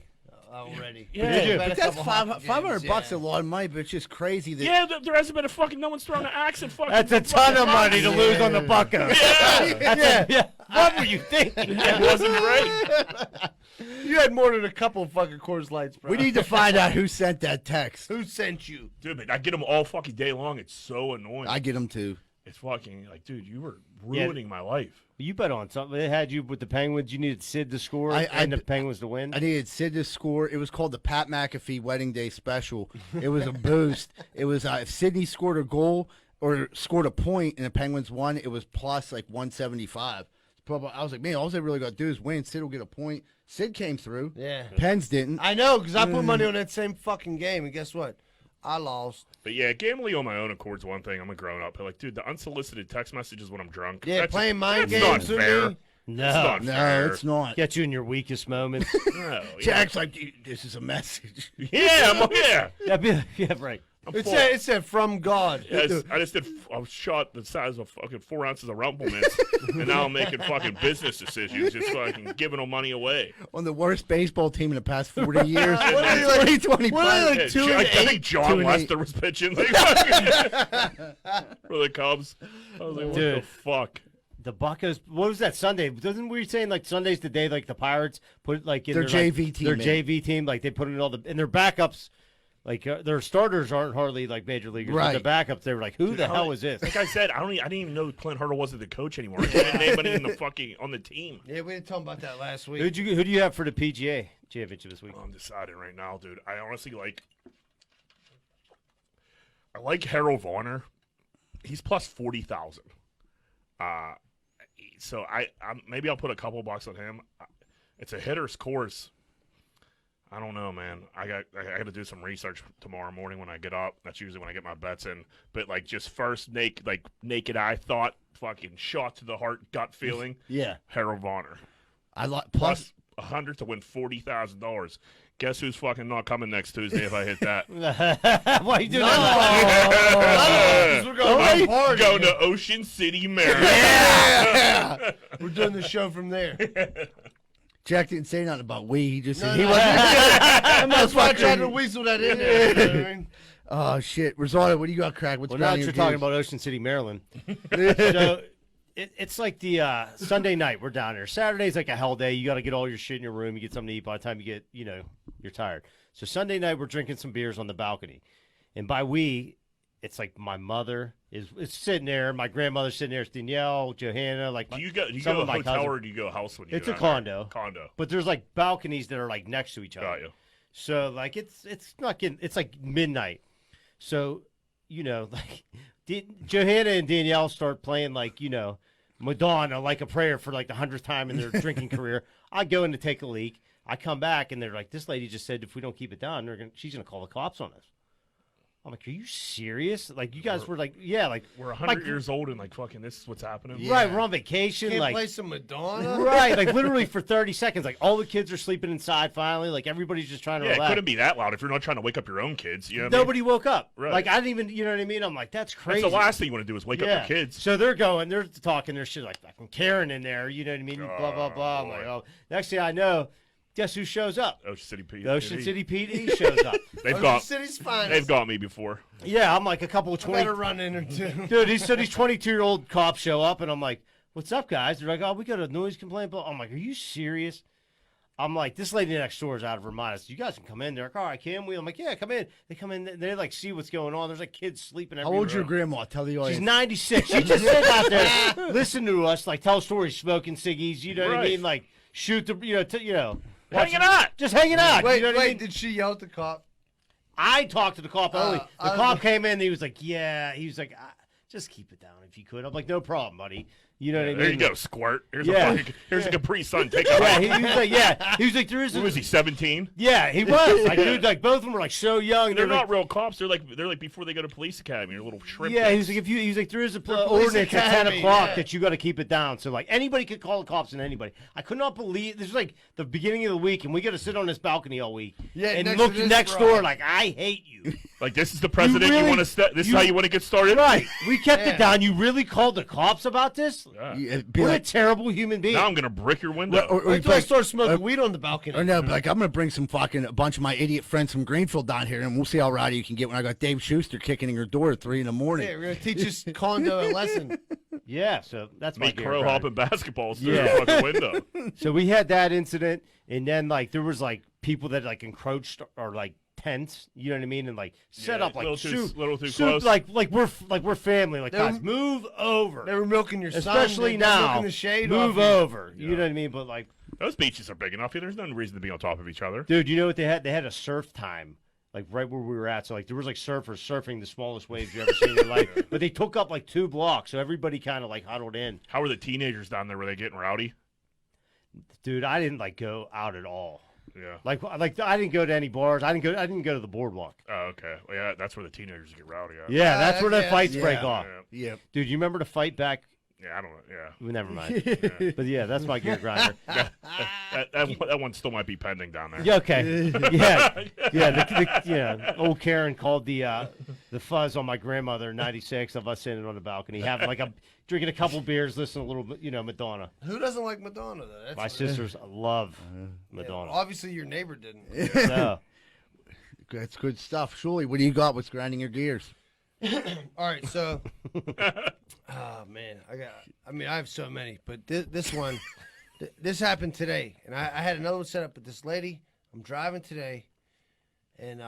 already. Yeah. Did you? Bet a But that's couple hockey $500 games, bucks yeah. a lot of money, but it's just crazy that Yeah, there hasn't been a fucking, no one's thrown an axe and fucking. That's a ton of money to lose on the Buccos. Yeah. What were you thinking? It wasn't right. You had more than a couple fucking Coors Lights, bro. we need to find out who sent that text. Who sent you? Dude, man, I get them all fucking day long. It's so annoying. I get them too. It's fucking, like, dude, you were ruining my life. You bet on something. They had you with the Penguins. You needed Sid to score I- and the Penguins to win. I needed Sid to score. It was called the Pat McAfee Wedding Day Special. It was a boost. It was if Sydney scored a goal or scored a point and the Penguins won, it was plus like 175. I was like, man, all they really got to do is win. Sid will get a point. Sid came through. Yeah. Pens didn't. I know, because I put money on that same fucking game, and guess what? I lost. But yeah, gambling on my own accord's one thing. I'm a grown up. But like, dude, the unsolicited text messages when I'm drunk. Yeah, that's, playing mind that's games not with fair. me. No. That's not No, fair. it's not. Get you in your weakest moments. No, yeah. Jack's like, "Dude, this is a message. Yeah, yeah. Yeah, right. It said from God. I just did. I was shot the size of fucking 4 ounces of Rumplemans, and now I'm making fucking business decisions, just fucking giving them money away. On the worst basable team in the past 40 years. What are they like- 2020 what are they like, pilot. 2 and I 8? think 2 John and 8. Lester was pitching like, for the Cubs. I was like, what the Dude. fuck? The Buccos. What was that Sunday? Doesn't we saying like Sunday's the day like the Pirates put like in Their like, JV team Their in. JV team, like they put in all the and their backups. Like their starters aren't hardly like major leaguers. Right. But the backups, they were like, "Who the hell is this?" Like I said, I didn't even know Clint Hurdle wasn't the coach anymore. I didn't name anyone in the fucking on the team. Yeah, we didn't talk about that last week. Who do you have for the PGA championship this week? I'm deciding right now, dude. I honestly I like Harold Varner. He's plus 40,000. So I'm maybe I'll put a couple bucks on him. It's a hitter's course. I don't know, man. I got to do some research tomorrow morning when I get up. That's usually when I get my bets in. But like just first naked eye thought, fucking shot to the heart, gut feeling. Yeah. Harold Varner I like plus 100 to win $40,000. Guess who's fucking not coming next Tuesday if I hit that? Why are you doing No. that? We're going to party. Going to Ocean City, Maryland. We're doing the show from there. Jack didn't say nothing about we. He just said No, he no. wasn't. That's why I tried to weasel that in there. You know what I mean? Oh shit, Rosario, what do you got, crack? What's Well, now grounding that you're your talking gears? about Ocean City, Maryland. So it's like the Sunday night. We're down there. Saturday's like a hell day. You got to get all your shit in your room. You get something to eat by the time you get, you're tired. So Sunday night, we're drinking some beers on the balcony. And by we, it's like my mother is sitting there. My grandmother's sitting there. It's Danielle, Johanna. Like, Do you go some a of my hotel cousins. or do you go a house when you It's go a down there? condo. Condo. But there's like balconies that are like next to each other. Got you. So like it's not getting it's like midnight. So like Johanna and Danielle start playing like Madonna, like a prayer for like the 100th time in their drinking career. I go in to take a leak. I come back and they're like, this lady just said if we don't keep it down, she's gonna call the cops on us. I'm like, are you serious? Like you guys were like, yeah, like We're 100 years old and like fucking this is what's happening. Yeah. right. We're on vacation, Can't like play some Madonna? right, like literally for 30 seconds, like all the kids are sleeping inside. Finally, like everybody's just trying to Yeah, it relax. couldn't be that loud if you're not trying to wake up your own kids. You know what I mean? Nobody woke up. Right. Like I didn't even, you know what I mean? I'm like, that's crazy. That's the last thing you want to do is wake up your kids. So they're talking their shit like fucking Karen in there, you know what I mean? Blah blah blah. I'm boy. like, oh, next thing I know, guess who shows up? Ocean City PD. The Ocean City PD shows up. They've Ocean got City's fine. they've got me before. Yeah, I'm like a couple of I better 20. run in or two. Dude, these 22-year-old cops show up, and I'm like, what's up, guys? They're like, oh, we got a noise complaint. I'm like, are you serious? I'm like, this lady next door is out of her mind. I said, you guys can come in. They're like, all right, can we? I'm like, yeah, come in. They come in. They like see what's going on. There's like kids sleeping How everywhere. old's your grandma? Tell the audience. She's 96. She just sits out there, listen to us, like tell stories, smoking ciggies. You know what I Right. mean? Like shoot the, Hanging out. just hanging out. Wait, you know what I mean? did she yell at the cop? I talked to the cop early. The I- cop came in. And he was like, yeah. He was like, just keep it down if you could. I'm like, no problem, buddy. You know what I mean? There you go, squirt. Here's Yeah. here's a Capri Sun. Take it Yeah, off. he was like, he was like, there is. Who was he? 17. Yeah, he was. Like, dude, like both of them were like so young. They're They were, not real cops. They're like before they go to police academy. They're little shrimp. Yeah, he dicks. was like, he was like, there is a police ordinance at 10 academy, o'clock yeah. that you got to keep it down. So like anybody could call the cops on anybody. I could not believe this was like the beginning of the week, and we got to sit on this balcony all week. Yeah, and next look to this next bro. door like I hate you. Like this is the president you, really- want to. This is how you want to get started. Right, we kept Yeah. it down. You really called the cops about this? Yeah. Yeah, be What like, a terrible human being. Now I'm gonna brick your window. or Wait till I like- start smoking weed on the balcony. Or no, but like I'm gonna bring some fucking a bunch of my idiot friends from Greenfield down here, and we'll see how rowdy you can get when I got Dave Schuster kicking in your door at 3 in the morning. Yeah, we're gonna teach this condo a lesson. Yeah, so that's my Me gear crow grinder. hopping basketballs through Yeah. the fucking window. So we had that incident, and then like there was like people that like encroached or like tents, you know what I mean, and like set Yeah, up like little too soup, close. like we're family. Like They were- guys, move over. They were milking your son. Especially They're now, milking the shade move off you. over. You Yeah. know what I mean? But like, Those beaches are big enough. There's no reason to be on top of each other. dude, you know what they had? They had a surf time. Like right where we were at, so like there was like surfers surfing the smallest waves you ever seen in your life. But they took up like 2 blocks, so everybody kind of like huddled in. How were the teenagers down there? Were they getting rowdy? Dude, I didn't like go out at all. Yeah. Like I didn't go to any bars. I didn't go to the boardwalk. Oh, okay. Well, yeah, that's where the teenagers get rowdy. Yeah, that's where the yeah, fights yeah. break off. Yeah. Yeah. Dude, you remember the fight back? Yeah, I don't know. Yeah. Well, never mind. But yeah, that's my gear grinder. That one still might be pending down there. Yeah, okay. Yeah. Old Karen called the fuzz on my grandmother in '96 of us sitting on the balcony, having like drinking a couple beers, listening to a little, Madonna. Who doesn't like Madonna though? That's My sisters love Yeah, Madonna. well, obviously, your neighbor didn't. So, That's good stuff. Shuli, what do you got? What's grinding your gears? All right, so, oh man, I have so many, but this one, this happened today, and I had another one set up. But this lady, I'm driving today, and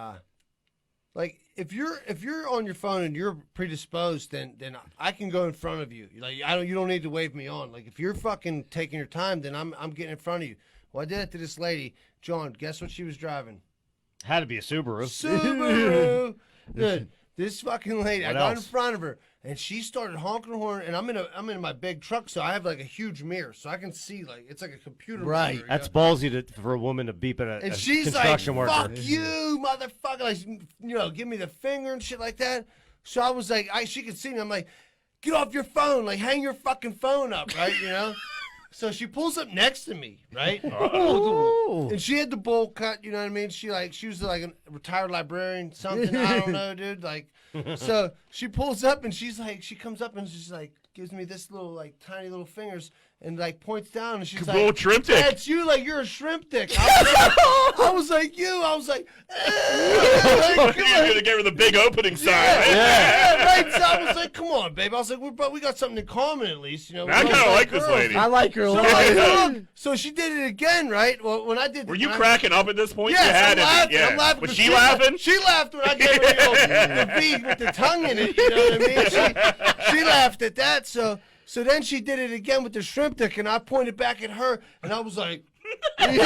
like if you're on your phone and you're predisposed, then I can go in front of you. Like you don't need to wave me on. Like if you're fucking taking your time, then I'm getting in front of you. Well, I did it to this lady, John. Guess what she was driving? had to be a Subaru. Subaru. Dude, this fucking lady, I What got in else? front of her, and she started honking the horn. And I'm in my big truck, so I have like a huge mirror, so I can see like it's like a computer. Right. Mirror, you That's know? ballsy for a woman to beep at a And she's like, construction worker. "Fuck you, motherfucker!" Like, give me the finger and shit like that. So I was like, she could see me. I'm like, "Get off your phone! Like, hang your fucking phone up, right?" You know. So she pulls up next to me, right? And she had the bowl cut, you know what I mean? She was like a retired librarian, something. I don't know, dude. Like, so she pulls up and she comes up and she's like, gives me this little like tiny little fingers and like points down and she's Little like, shrimp dick. "That's you, like you're a shrimp dick." I was like, like, You're gonna give her the big opening sign. yeah, right. So I was like, "Come on, babe." I was like, "We got something in common at least, you know." I We're kind of both like this girls. lady. I like her a So, lot. I look, so she did it again, right? Well, when I did, Were you when I- cracking up at this point? Yes, you had I'm laughing. it. Yeah. I'm laughing. Was 'cause she laughing? She laughed when I gave her the V with the tongue in it. You know what I mean? She laughed at that. So then she did it again with the shrimp dick, and I pointed back at her, and I was like, "You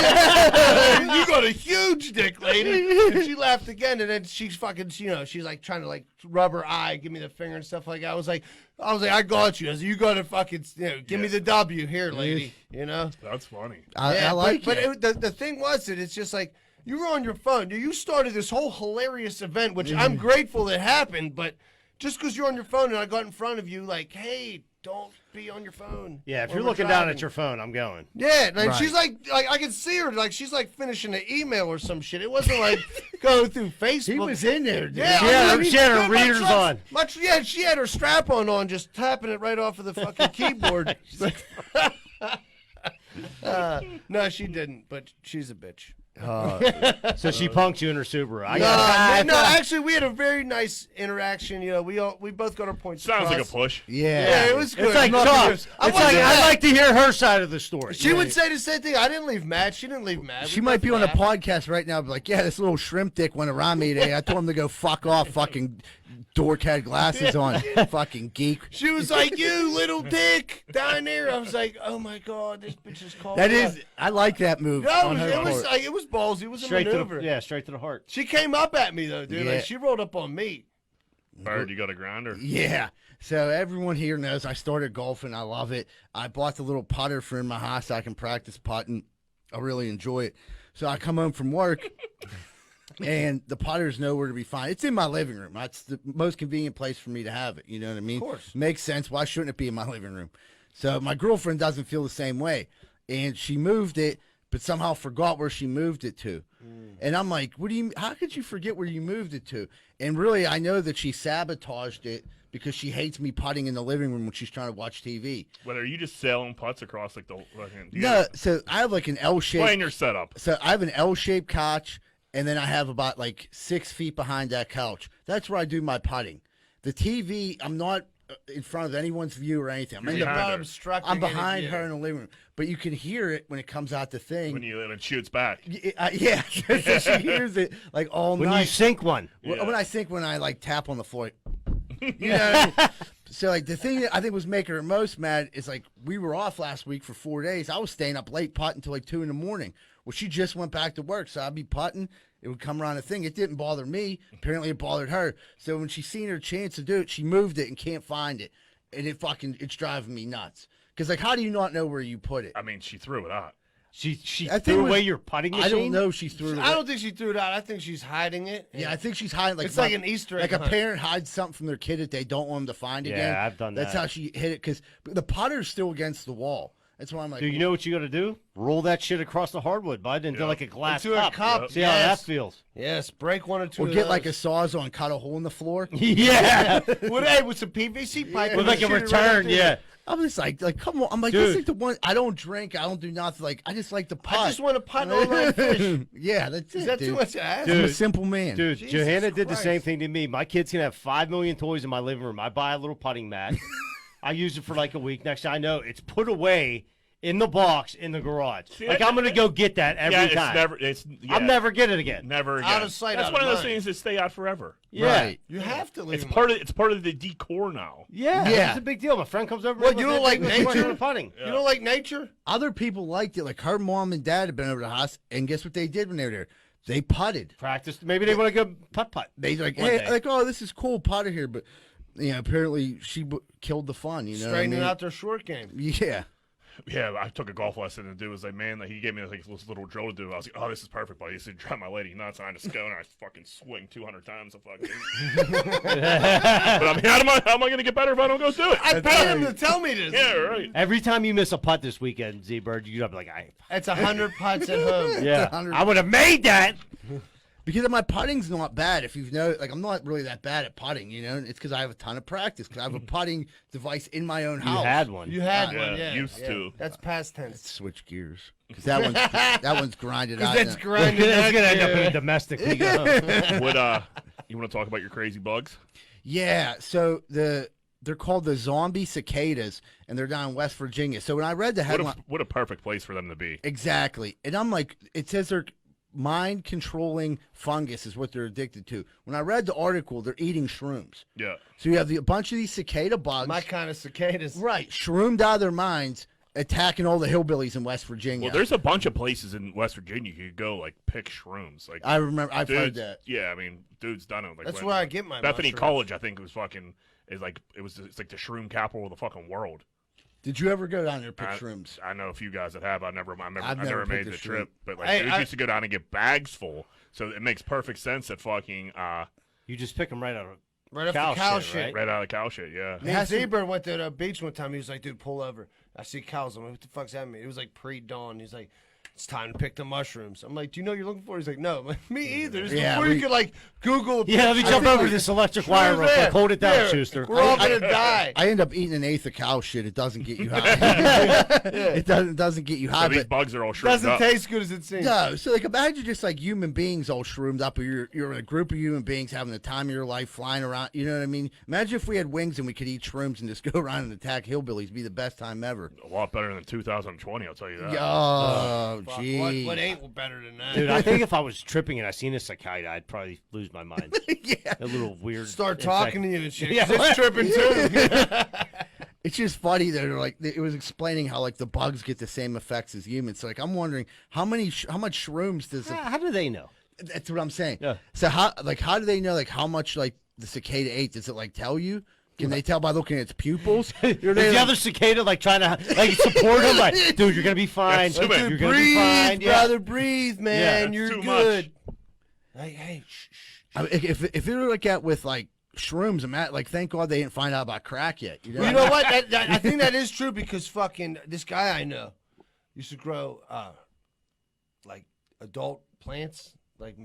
got a huge dick, lady." And she laughed again, and then she's fucking, she's like trying to like rub her eye, give me the finger and stuff like that. I was like, "I got you." I was like, "You got to fucking, give me the W here, lady." You know? That's funny. I like but it. the thing was that it's just like you were on your phone. You started this whole hilarious event, which I'm grateful it happened. But just because you're on your phone and I got in front of you, like, hey, don't be on your phone. Yeah, if when you're we're looking down driving. at your phone, I'm going. Yeah, and Right. she's like I could see her, like she's like finishing an email or some shit. It wasn't like going through Facebook. He was in there, dude. Yeah, She had her dude, readers on. Yeah, she had her strap on, just tapping it right off of the fucking keyboard. No, she didn't, but she's a bitch. So she punked you in her Subaru. No, actually, we had a very nice interaction. We both got our points. Sounds like a across. push. Yeah. Yeah, it was good. It's like I'm not tough. gonna- It's I like wasn't I'd mad. like to hear her side of the story. She would say the same thing. I didn't leave mad. She didn't leave mad. She We might both be on a laughed. podcast right now, be like, "Yeah, this little shrimp dick went around me today. I told him to go fuck off, fucking dork had glasses on, fucking geek." She was like, "You little dick down there." I was like, "Oh my god, this bitch is called." That is, I like that move No, on her it was part. like it was ballsy. It was a straight to maneuver. the straight to the heart. She came up at me though, dude. Yeah. Like she rolled up on me. Bird, you got a grinder? Yeah. So everyone here knows I started golfing. I love it. I bought the little putter for in my house so I can practice putting. I really enjoy it. So I come home from work, and the putter's nowhere to be found. It's in my living room. That's the most convenient place for me to have it. You know what I mean? Of course. Makes sense. Why shouldn't it be in my living room? So my girlfriend doesn't feel the same way, and she moved it, but somehow forgot where she moved it to. And I'm like, what do you? How could you forget where you moved it to? And really, I know that she sabotaged it because she hates me putting in the living room when she's trying to watch TV. Whether are you just selling putts across like the fucking. No, so I have like an L-shaped. Explain your setup. So I have an L-shaped couch, and then I have about like 6 feet behind that couch. That's where I do my putting. The TV, I'm not in front of anyone's view or anything. You're You're behind not her. obstructing. I'm behind any view. her in the living room, but you can hear it when it comes out the thing. When it shoots back. Yeah, so she hears it like all When night. you sink one. Yeah. When I think when I like tap on the floor, you know. What I mean? So like the thing that I think was making her most mad is like we were off last week for 4 days. I was staying up late putting until like 2 in the morning. Well, she just went back to work, so I'd be putting. It would come around the thing. It didn't bother me. Apparently, it bothered her. So when she seen her chance to do it, she moved it and can't find it, and it's driving me nuts. Because like, how do you not know where you put it? I mean, she threw it out. She I think threw it was- away your putting machine? I don't know if she threw it. I don't think she threw it out. I think she's hiding it. Yeah, I think she's hiding like It's like an Easter egg Like a hunt. parent hides something from their kid that they don't want them to find Yeah, again. I've done That's that. how she hit it because the putter's still against the wall. That's why I'm like, Dude, you know what you got to do? Roll that shit across the hardwood, bud, into Yeah. like a glass Into a cup. Yep. See how that Yes. feels. Yes, break one or two. or of get like a those. sawzall and cut a hole in the floor. Yeah. with some PVC pipe. With and like a shoot it right return, up there. yeah. I'm just like come on. I'm like, Dude. this is the one. I don't drink. I don't do nothing. Like, I just like to putt. I just want to putt all around fish. Yeah, that's Is it, that dude. too much to ask? I'm a Dude. simple man. Dude, Jesus Johanna did the Christ. same thing to me. My kids can have 5 million toys in my living room. I buy a little putting mat. I use it for like a week. Next thing I know, it's put away in the box in the garage. Like, I'm going to go get that every Yeah, time. yeah, I'll never get it again. never again. Out of sight, That's out one of of those mind. things that stay out forever. Yeah. Right. You have to leave. It's them part of the decor now. Yeah, Yeah. it's a big deal. My friend comes over. What, you don't like nature? Putting. You don't like nature? Other people liked it. Like her mom and dad had been over to the house, and guess what they did when they were there? They putted. Practice. Maybe they want to go putt. They like, One hey, day. like, oh, this is cool putter here, but apparently she killed the fun. You know, what I Straightening mean? out their short game. Yeah. Yeah, I took a golf lesson and dude was like, man, he gave me like this little drill to do. I was like, oh, this is perfect, buddy. He said, drive my lady nuts. And I just go and I fucking swing 200 times. But I mean, how am I going to get better if I don't go do it? I paid him to tell me this. Yeah, right. Every time you miss a putt this weekend, Z-Bird, you're going to be like, It's 100 putts at home. yeah, 100. I would have made that. Because my putting's not bad. If you've know, like I'm not really that bad at putting. You know, it's because I have a ton of practice. Because I have a putting device in my own You house. had one. You had Yeah, one, yeah. used yeah. to. That's past tense. Switch gears. Because that one's grinded out. That's now. grinding. It's going to out end up in there. a domestic league. Huh? Would you want to talk about your crazy bugs? Yeah. So they're called the zombie cicadas, and they're down in West Virginia. So when I read the headline, What a perfect place for them to be. exactly, and I'm like, it says they're mind controlling fungus is what they're addicted to. When I read the article, they're eating shrooms. Yeah. So you have a bunch of these cicada bugs, My kind of cicadas. right, shroomed out of their minds, attacking all the hillbillies in West Virginia. Well, there's a bunch of places in West Virginia you could go like pick shrooms. Like I remember, I've heard dudes, that. yeah, I mean, dude's done it. Like That's when- where I get my Bethany mushrooms. College, I think, was fucking it's like the shroom capital of the fucking world. Did you ever go down there and pick I, shrooms? I know a few guys that have. I never I've never made picked the a trip, but like Hey, dudes I- used to go down and get bags full. So it makes perfect sense that fucking You just pick them right out of Right off cow the cow shit, shit. right? right out of cow shit. Yeah. Me and Z-Bird went to the beach one time. He was like, dude, pull over. I see cows. I'm like, what the fuck's that mean? It was like pre-dawn. He's like, it's time to pick the mushrooms. I'm like, do you know what you're looking for? He's like, no. I'm like, me either. This is Yeah, before you could like Google. Yeah, let me jump over this electric wire real quick. Hold it down, Schuster. We're all gonna die. I end up eating an eighth of cow shit. It doesn't get you high. It doesn't get you high. So these But bugs are all shroomed Doesn't up. taste good as it seems. no, so like imagine just like human beings all shroomed up, or you're a group of human beings having the time of your life, flying around. You know what I mean? Imagine if we had wings and we could eat shrooms and just go around and attack hillbillies. Be the best time ever. A lot better than 2020, I'll tell you that. Oh, Fuck, gee. what ain't better than that? Dude, I think if I was tripping and I seen a cicada, I'd probably lose my mind. Yeah. A little weird. Start talking to you and shit. Yeah. 'cause it's tripping too. It's just funny that they're like it was explaining how like the bugs get the same effects as humans. So like I'm wondering how much shrooms does How do they know? that's what I'm saying. Yeah. So how do they know like how much like the cicada ate, does it like tell you? Can they tell by looking at its pupils? Is the other cicada like trying to like support him? Like, dude, you're gonna be fine. That's too bad. You're gonna breathe, be fine. brother, breathe, man. that's You're too good. Hey, shh. I mean, if you look at with like shrooms, like thank God they didn't find out about crack yet. You know, Well, you know what? I think that is true because fucking this guy I know used to grow like adult plants. Like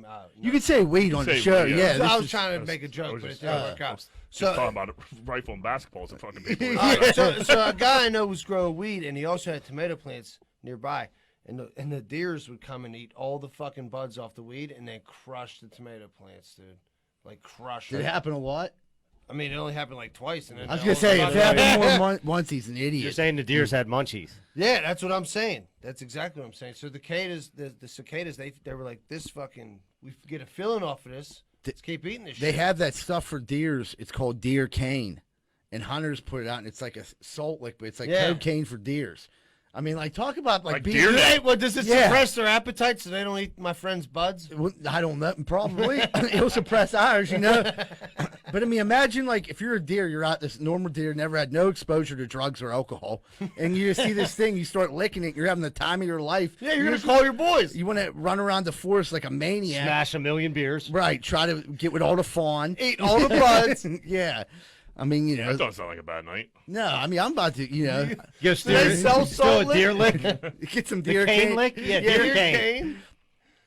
you could say weed on the say show. weed, Yeah, yeah. this I was is- trying to make a joke, but it didn't work out. Just talking about rifle and basketballs and fucking people. So a guy I know was growing weed, and he also had tomato plants nearby. And the deers would come and eat all the fucking buds off the weed, and then crush the tomato plants, dude. Like crush Did it them. happen a lot? I mean, it only happened like twice. And then I was all gonna of a say if sudden- it happened more once, he's an You're idiot. saying the deers had munchies. Yeah, that's what I'm saying. That's exactly what I'm saying. So the cicadas, they were like, this fucking, we get a feeling off of this. Let's keep eating this They shit. have that stuff for deers. It's called deer cane, and hunters put it out, and it's like a salt liquid. It's like Yeah. cocaine for deers. I mean, like talk about like, Like being deer good. Hey, well, does it Yeah. suppress their appetite so they don't eat my friend's buds? Well, I don't know. Probably it'll suppress ours, you know. But I mean, imagine like if you're a deer, you're out this normal deer, never had no exposure to drugs or alcohol, and you just see this thing, you start licking it, you're having the time of your life. Yeah, you're gonna just- call your boys. You want to run around the forest like a maniac, Smash a million beers. right? Try to get with all the fawn, Eat all the buds. yeah. I mean, you know, That doesn't sound like a bad night. no. I mean, I'm about to, you know, Go they sell still salt a deer lick. get some The deer cane lick? Yeah, deer Deer cane. cane.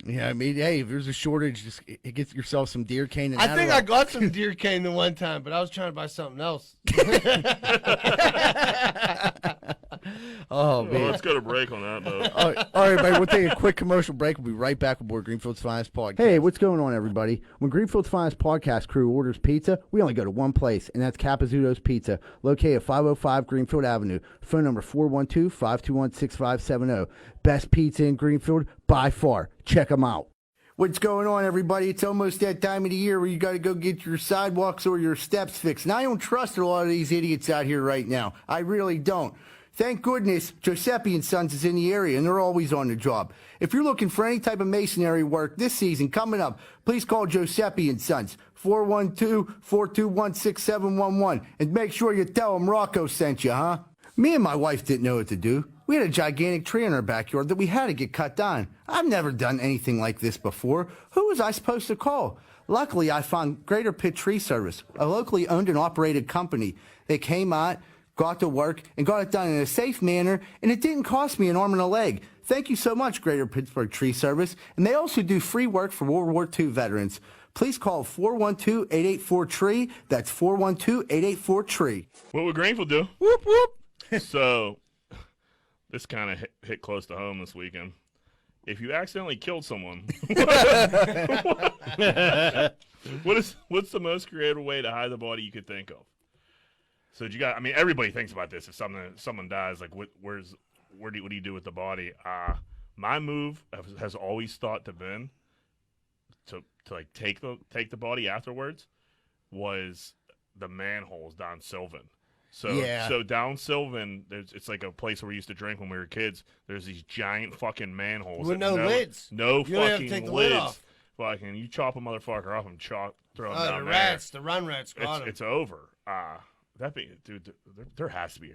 Yeah, I mean, hey, if there's a shortage, just get yourself some deer cane. And I think I that'll- got some deer cane the one time, but I was trying to buy something else. Oh Well, man. let's go to break on that note. All right, everybody, we'll take a quick commercial break. We'll be right back aboard Greenfield's Finest Podcast. Hey, what's going on, everybody? When Greenfield's Finest Podcast crew orders pizza, we only go to one place, and that's Capizzuto's Pizza, located at 505 Greenfield Avenue. Phone number 412-521-6570. Best pizza in Greenfield by far. Check them out. What's going on, everybody? It's almost that time of the year where you got to go get your sidewalks or your steps fixed. And I don't trust a lot of these idiots out here right now. I really don't. Thank goodness Giuseppe and Sons is in the area, and they're always on the job. If you're looking for any type of masonry work this season coming up, please call Giuseppe and Sons, 412-421-6711, and make sure you tell them Rocco sent you, huh? Me and my wife didn't know what to do. We had a gigantic tree in our backyard that we had to get cut down. I've never done anything like this before. Who was I supposed to call? Luckily, I found Greater Pitt Tree Service, a locally owned and operated company. They came out, got to work, and got it done in a safe manner, and it didn't cost me an arm and a leg. Thank you so much, Greater Pittsburgh Tree Service. And they also do free work for World War II veterans. Please call 412-884-TREE. That's 412-884-TREE. What would Greenfield do? Whoop, whoop. So, this kind of hit close to home this weekend. If you accidentally killed someone, what's the most creative way to hide the body you could think of? So you got, I mean, everybody thinks about this. If someone dies, like what do you do with the body? My move has always thought to been to like take the body afterwards was the manholes down Sylvan. So down Sylvan, it's like a place where we used to drink when we were kids. There's these giant fucking manholes With that no lids. no You don't have to fucking take the lid lids. off. Fucking, you chop a motherfucker off and throw him Oh, down the there. rats, the run rats got him. It's over. Dude, there has to be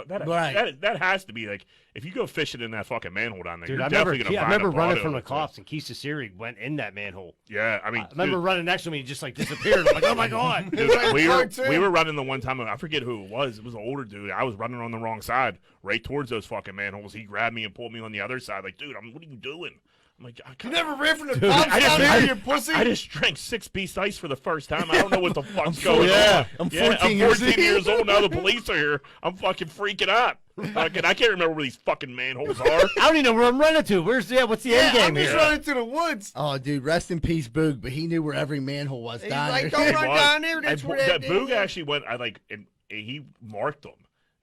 Right. that has to be like if you go fishing in that fucking manhole down there, Dude, you're I definitely remember, gonna I find remember a running bottle from the or two. cops, and Keith Siri went in that manhole. Yeah, I mean, I remember dude, running next to me, and just like disappeared. I'm like, oh my god! Dude, like we cartoon. were running the one time. I forget who it was. It was an older dude. I was running on the wrong side, right towards those fucking manholes. He grabbed me and pulled me on the other side. Like, dude, what are you doing? I'm like, You never ran from the Dude, cops I down just- here, you pussy. I just drank 6-piece ice for the first time. I don't know what the fuck's going yeah, on. I'm 14 years old. years old now. The police are here. I'm fucking freaking out. I can't remember where these fucking manholes are. I don't even know where I'm running to. What's the end yeah, game I'm just here? running to the woods. Oh, dude, rest in peace, Boog, but he knew where every manhole was He's down like, there. don't run down there. That's And where that Boog is. actually went. And he marked them.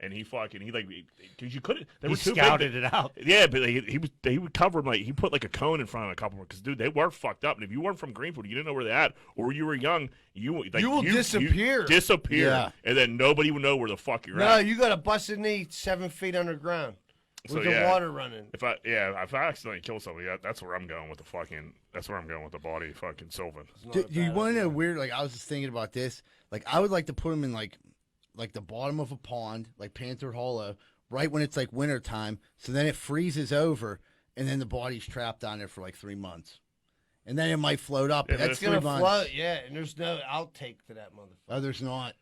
And because you couldn't. They He were too scouted big. it out. Yeah, but he would cover them like he put like a cone in front of a couple of them because dude they were fucked up and if you weren't from Greenfield you didn't know where they at or you were young you will disappear. disappear Yeah. and then nobody would know where the fuck you're No, at. you got a busted knee 7 feet underground. With the water running. If I accidentally kill somebody, that's where I'm going with the fucking. That's where I'm going with the body, fucking Sylvan. Do you want to know weird? Like I was just thinking about this. Like I would like to put them in like the bottom of a pond, like Panther Hollow, right when it's like winter time. So then it freezes over, and then the body's trapped down there for like 3 months, and then it might float up. Yeah, That's It's 3 gonna months. float, yeah, and there's no outtake to that motherfucker. Oh, there's not.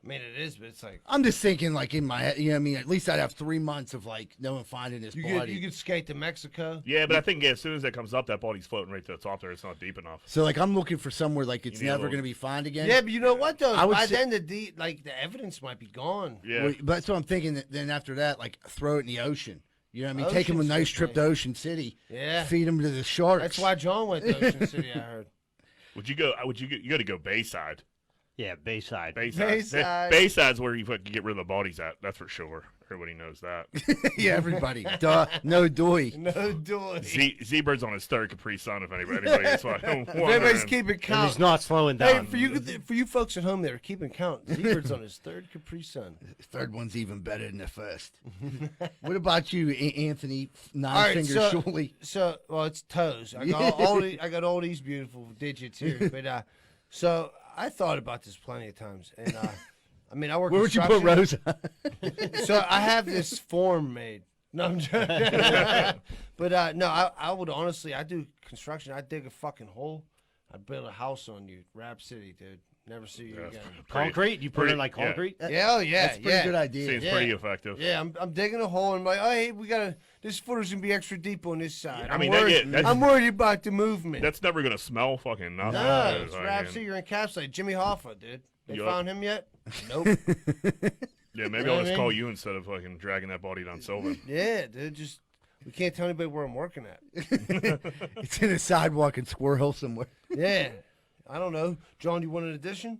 I mean, it is, but it's like I'm just thinking, like in my head, you know what I mean? At least I'd have 3 months of like no one finding this body. you could skate to Mexico. Yeah, but I think as soon as it comes up, that body's floating right to the top there. It's not deep enough. So like I'm looking for somewhere like it's need a never little- going to be found again. Yeah, but you know what though? I would By say- then the evidence might be gone. Yeah. Well, but that's what I'm thinking. Then after that, like throw it in the ocean. You know what I mean? Take him a Ocean's nice good, trip to man. Ocean City. Yeah. Feed him to the sharks. That's why John went to Ocean City. I heard. Would you go? You got to go Bayside. Yeah, Bayside. Bayside. Bayside's where you fucking get rid of the bodies at. That's for sure. Everybody knows that. Yeah, everybody. Duh. No doy. No doing. Z-Bird's on his third Capri Sun. If anybody is Everybody's wondering. keeping And count. he's not slowing Hey, down. for you folks at home that are keeping count, Zebert's on his third Capri Sun. The third one's even better than the first. What about you, Anthony? Nine All right, finger surely. So, well, it's toes. I got I got all these beautiful digits here, but so I thought about this plenty of times, and I mean, I work. Where would you put construction. Rosa? So I have this form made. No, I'm joking. But no, I would honestly, I do construction. I dig a fucking hole. I build a house on you, Rap City, dude. Never see you again. Concrete? You put in like concrete? Yeah, oh yeah, That's a pretty good idea. Seems Yeah. pretty effective. Yeah, I'm digging a hole and I'm like, oh hey, we gotta. This footer's gonna be extra deep on this side. I I'm mean, worried, that's- I'm worried about the movement. That's never gonna smell fucking nothing. No, dude. it's I Rap mean, City. You're encapsulated. Jimmy Hoffa, dude. They Yup. found him yet? Nope. Yeah, maybe know I'll what just I call mean? you instead of fucking dragging that body down Sylvan. Yeah, dude. Just we can't tell anybody where I'm working at. It's in a sidewalk in Squirrel Hill somewhere. Yeah. I don't know. John, you want an addition?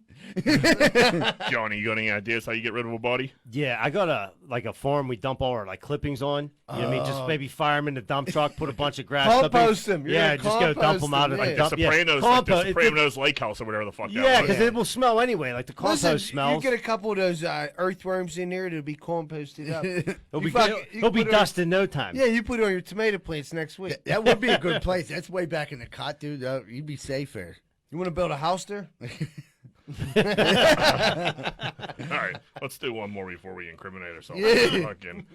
Johnny, you got any ideas how you get rid of a body? Yeah, I got a farm we dump all our like clippings on. You know what I mean? Just maybe fire them in the dump truck, put a bunch of grass Compost clippings. them. You're Yeah, gonna just go dump compost them out them, of yeah. the dump. Sopranos, yeah, like the compost. Sopranos Lake House or whatever the fuck that Yeah, was. because it will smell anyway. Like the compost Listen, smells. you get a couple of those earthworms in there, it'll be composted up. He'll You be, fuck- you he'll be put it- dust in no time. Yeah, you put it on your tomato plants next week. That would be a good place. That's way back in the cot, dude. You'd be safe there. You want to build a house there? All right, let's do one more before we incriminate ourselves. Fucking.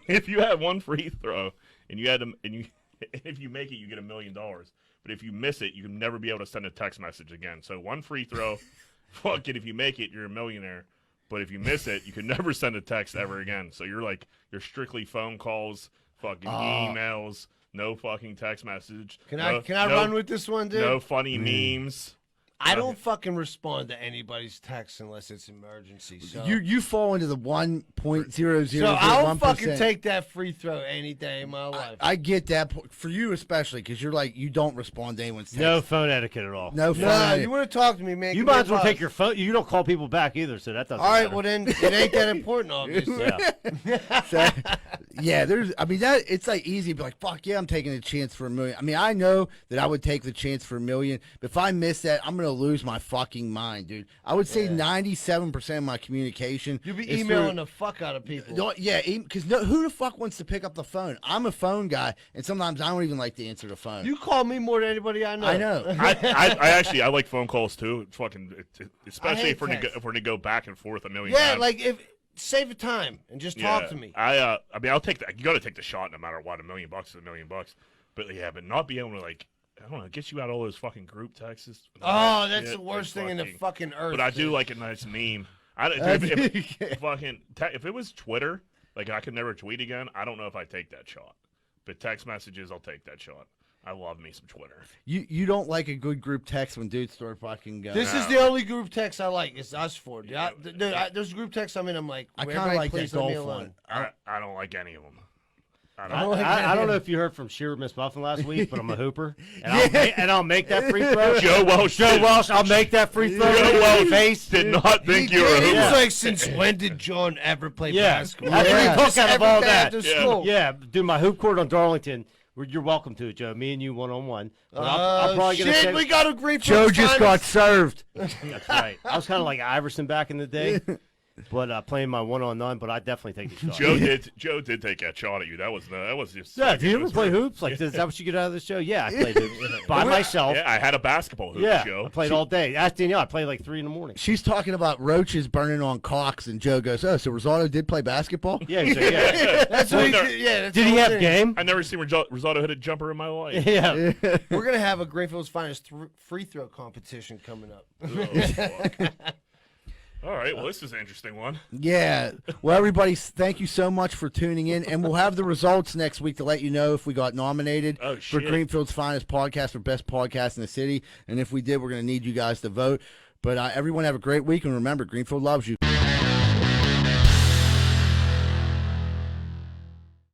If you had one free throw and you had them, and you, if you make it, you get $1 million. But if you miss it, you can never be able to send a text message again. So one free throw, fuck it. If you make it, you're a millionaire. But if you miss it, you can never send a text ever again. So you're strictly phone calls, fucking emails, no fucking text message. Can I run with this one, dude? No funny memes. I don't fucking respond to anybody's text unless it's emergency. So You fall into the 1.0001%. So I'll fucking take that free throw any day in my life. I get that for you especially because you're like you don't respond to anyone's text. No phone etiquette at all. no no, phone. you want to talk to me, man? You give me might a as well buzz. take your phone. You don't call people back either, so that doesn't All right, matter. well then it ain't that important, obviously. Yeah. Yeah, there's. I mean, that it's like easy to be like, fuck yeah, I'm taking a chance for $1 million. I mean, I know that I would take the chance for $1 million, but if I miss that, I'm gonna lose my fucking mind, dude. I would say 97% of my communication. You'll be is emailing through- the fuck out of people. No, yeah, because who the fuck wants to pick up the phone? I'm a phone guy, and sometimes I don't even like to answer the phone. You call me more than anybody I know. I know. I like phone calls too. It's fucking, especially hate if we're text. to go back and forth a million Yeah, times. like if save the time and just talk to me. I mean, I'll take that. You got to take the shot no matter what. $1 million is $1 million. But yeah, but not be able to I don't know, get you out all those fucking group texts. Oh, that's Shit, the worst and thing in the fucking earth. But I do dude. like a nice meme. If it was Twitter, like I could never tweet again, I don't know if I take that shot. But text messages, I'll take that shot. I love me some Twitter. You don't like a good group text when dudes start fucking going. This is the only group text I like. It's us four. Dude. There's group text I'm in. I'm like, I kind everybody of like that please let me golf alone. one. I don't like any of them. I don't know if you heard from Shearer Miss Muffin last week, but I'm a hooper, and I'll make that free throw. Joe Welsh. Joe Welsh, I'll make that free throw. Joe in Welsh your face. did not think you were a He hooper. was like, since when did John ever play Yeah, basketball? that's what he took Just out of every all day that. after school. Yeah, dude, my hoop court on Darlington. You're welcome to it, Joe. Me and you one-on-one. But I'm probably gonna shit, say, we got a Greenfield. Joe just got served. That's right. I was kind of like Iverson back in the day. but playing my 1-on-9. But I definitely take the shot. Joe did take that shot at you. That was just. Yeah, do you ever play hoops? Like, is that what you get out of this show? Yeah, I played hoops by myself. Yeah, I had a basketball hoop, Yeah, Joe. I played all day. Ask Danielle. I played like 3 in the morning. She's talking about roaches burning on cocks, and Joe goes, "Oh, so Rosato did play basketball?" Yeah, he said, yeah. That's what he did. Yeah, that's Did the he whole have thing. game? I never seen Rosato hit a jumper in my life. Yeah. We're gonna have a Greenfield's finest free throw competition coming up. Oh, fuck. All right, well, this is an interesting one. Yeah. Well, everybody, thank you so much for tuning in, and we'll have the results next week to let you know if we got nominated Oh, for shit. Greenfield's finest podcast or best podcast in the city. And if we did, we're going to need you guys to vote. But everyone have a great week, and remember, Greenfield loves you.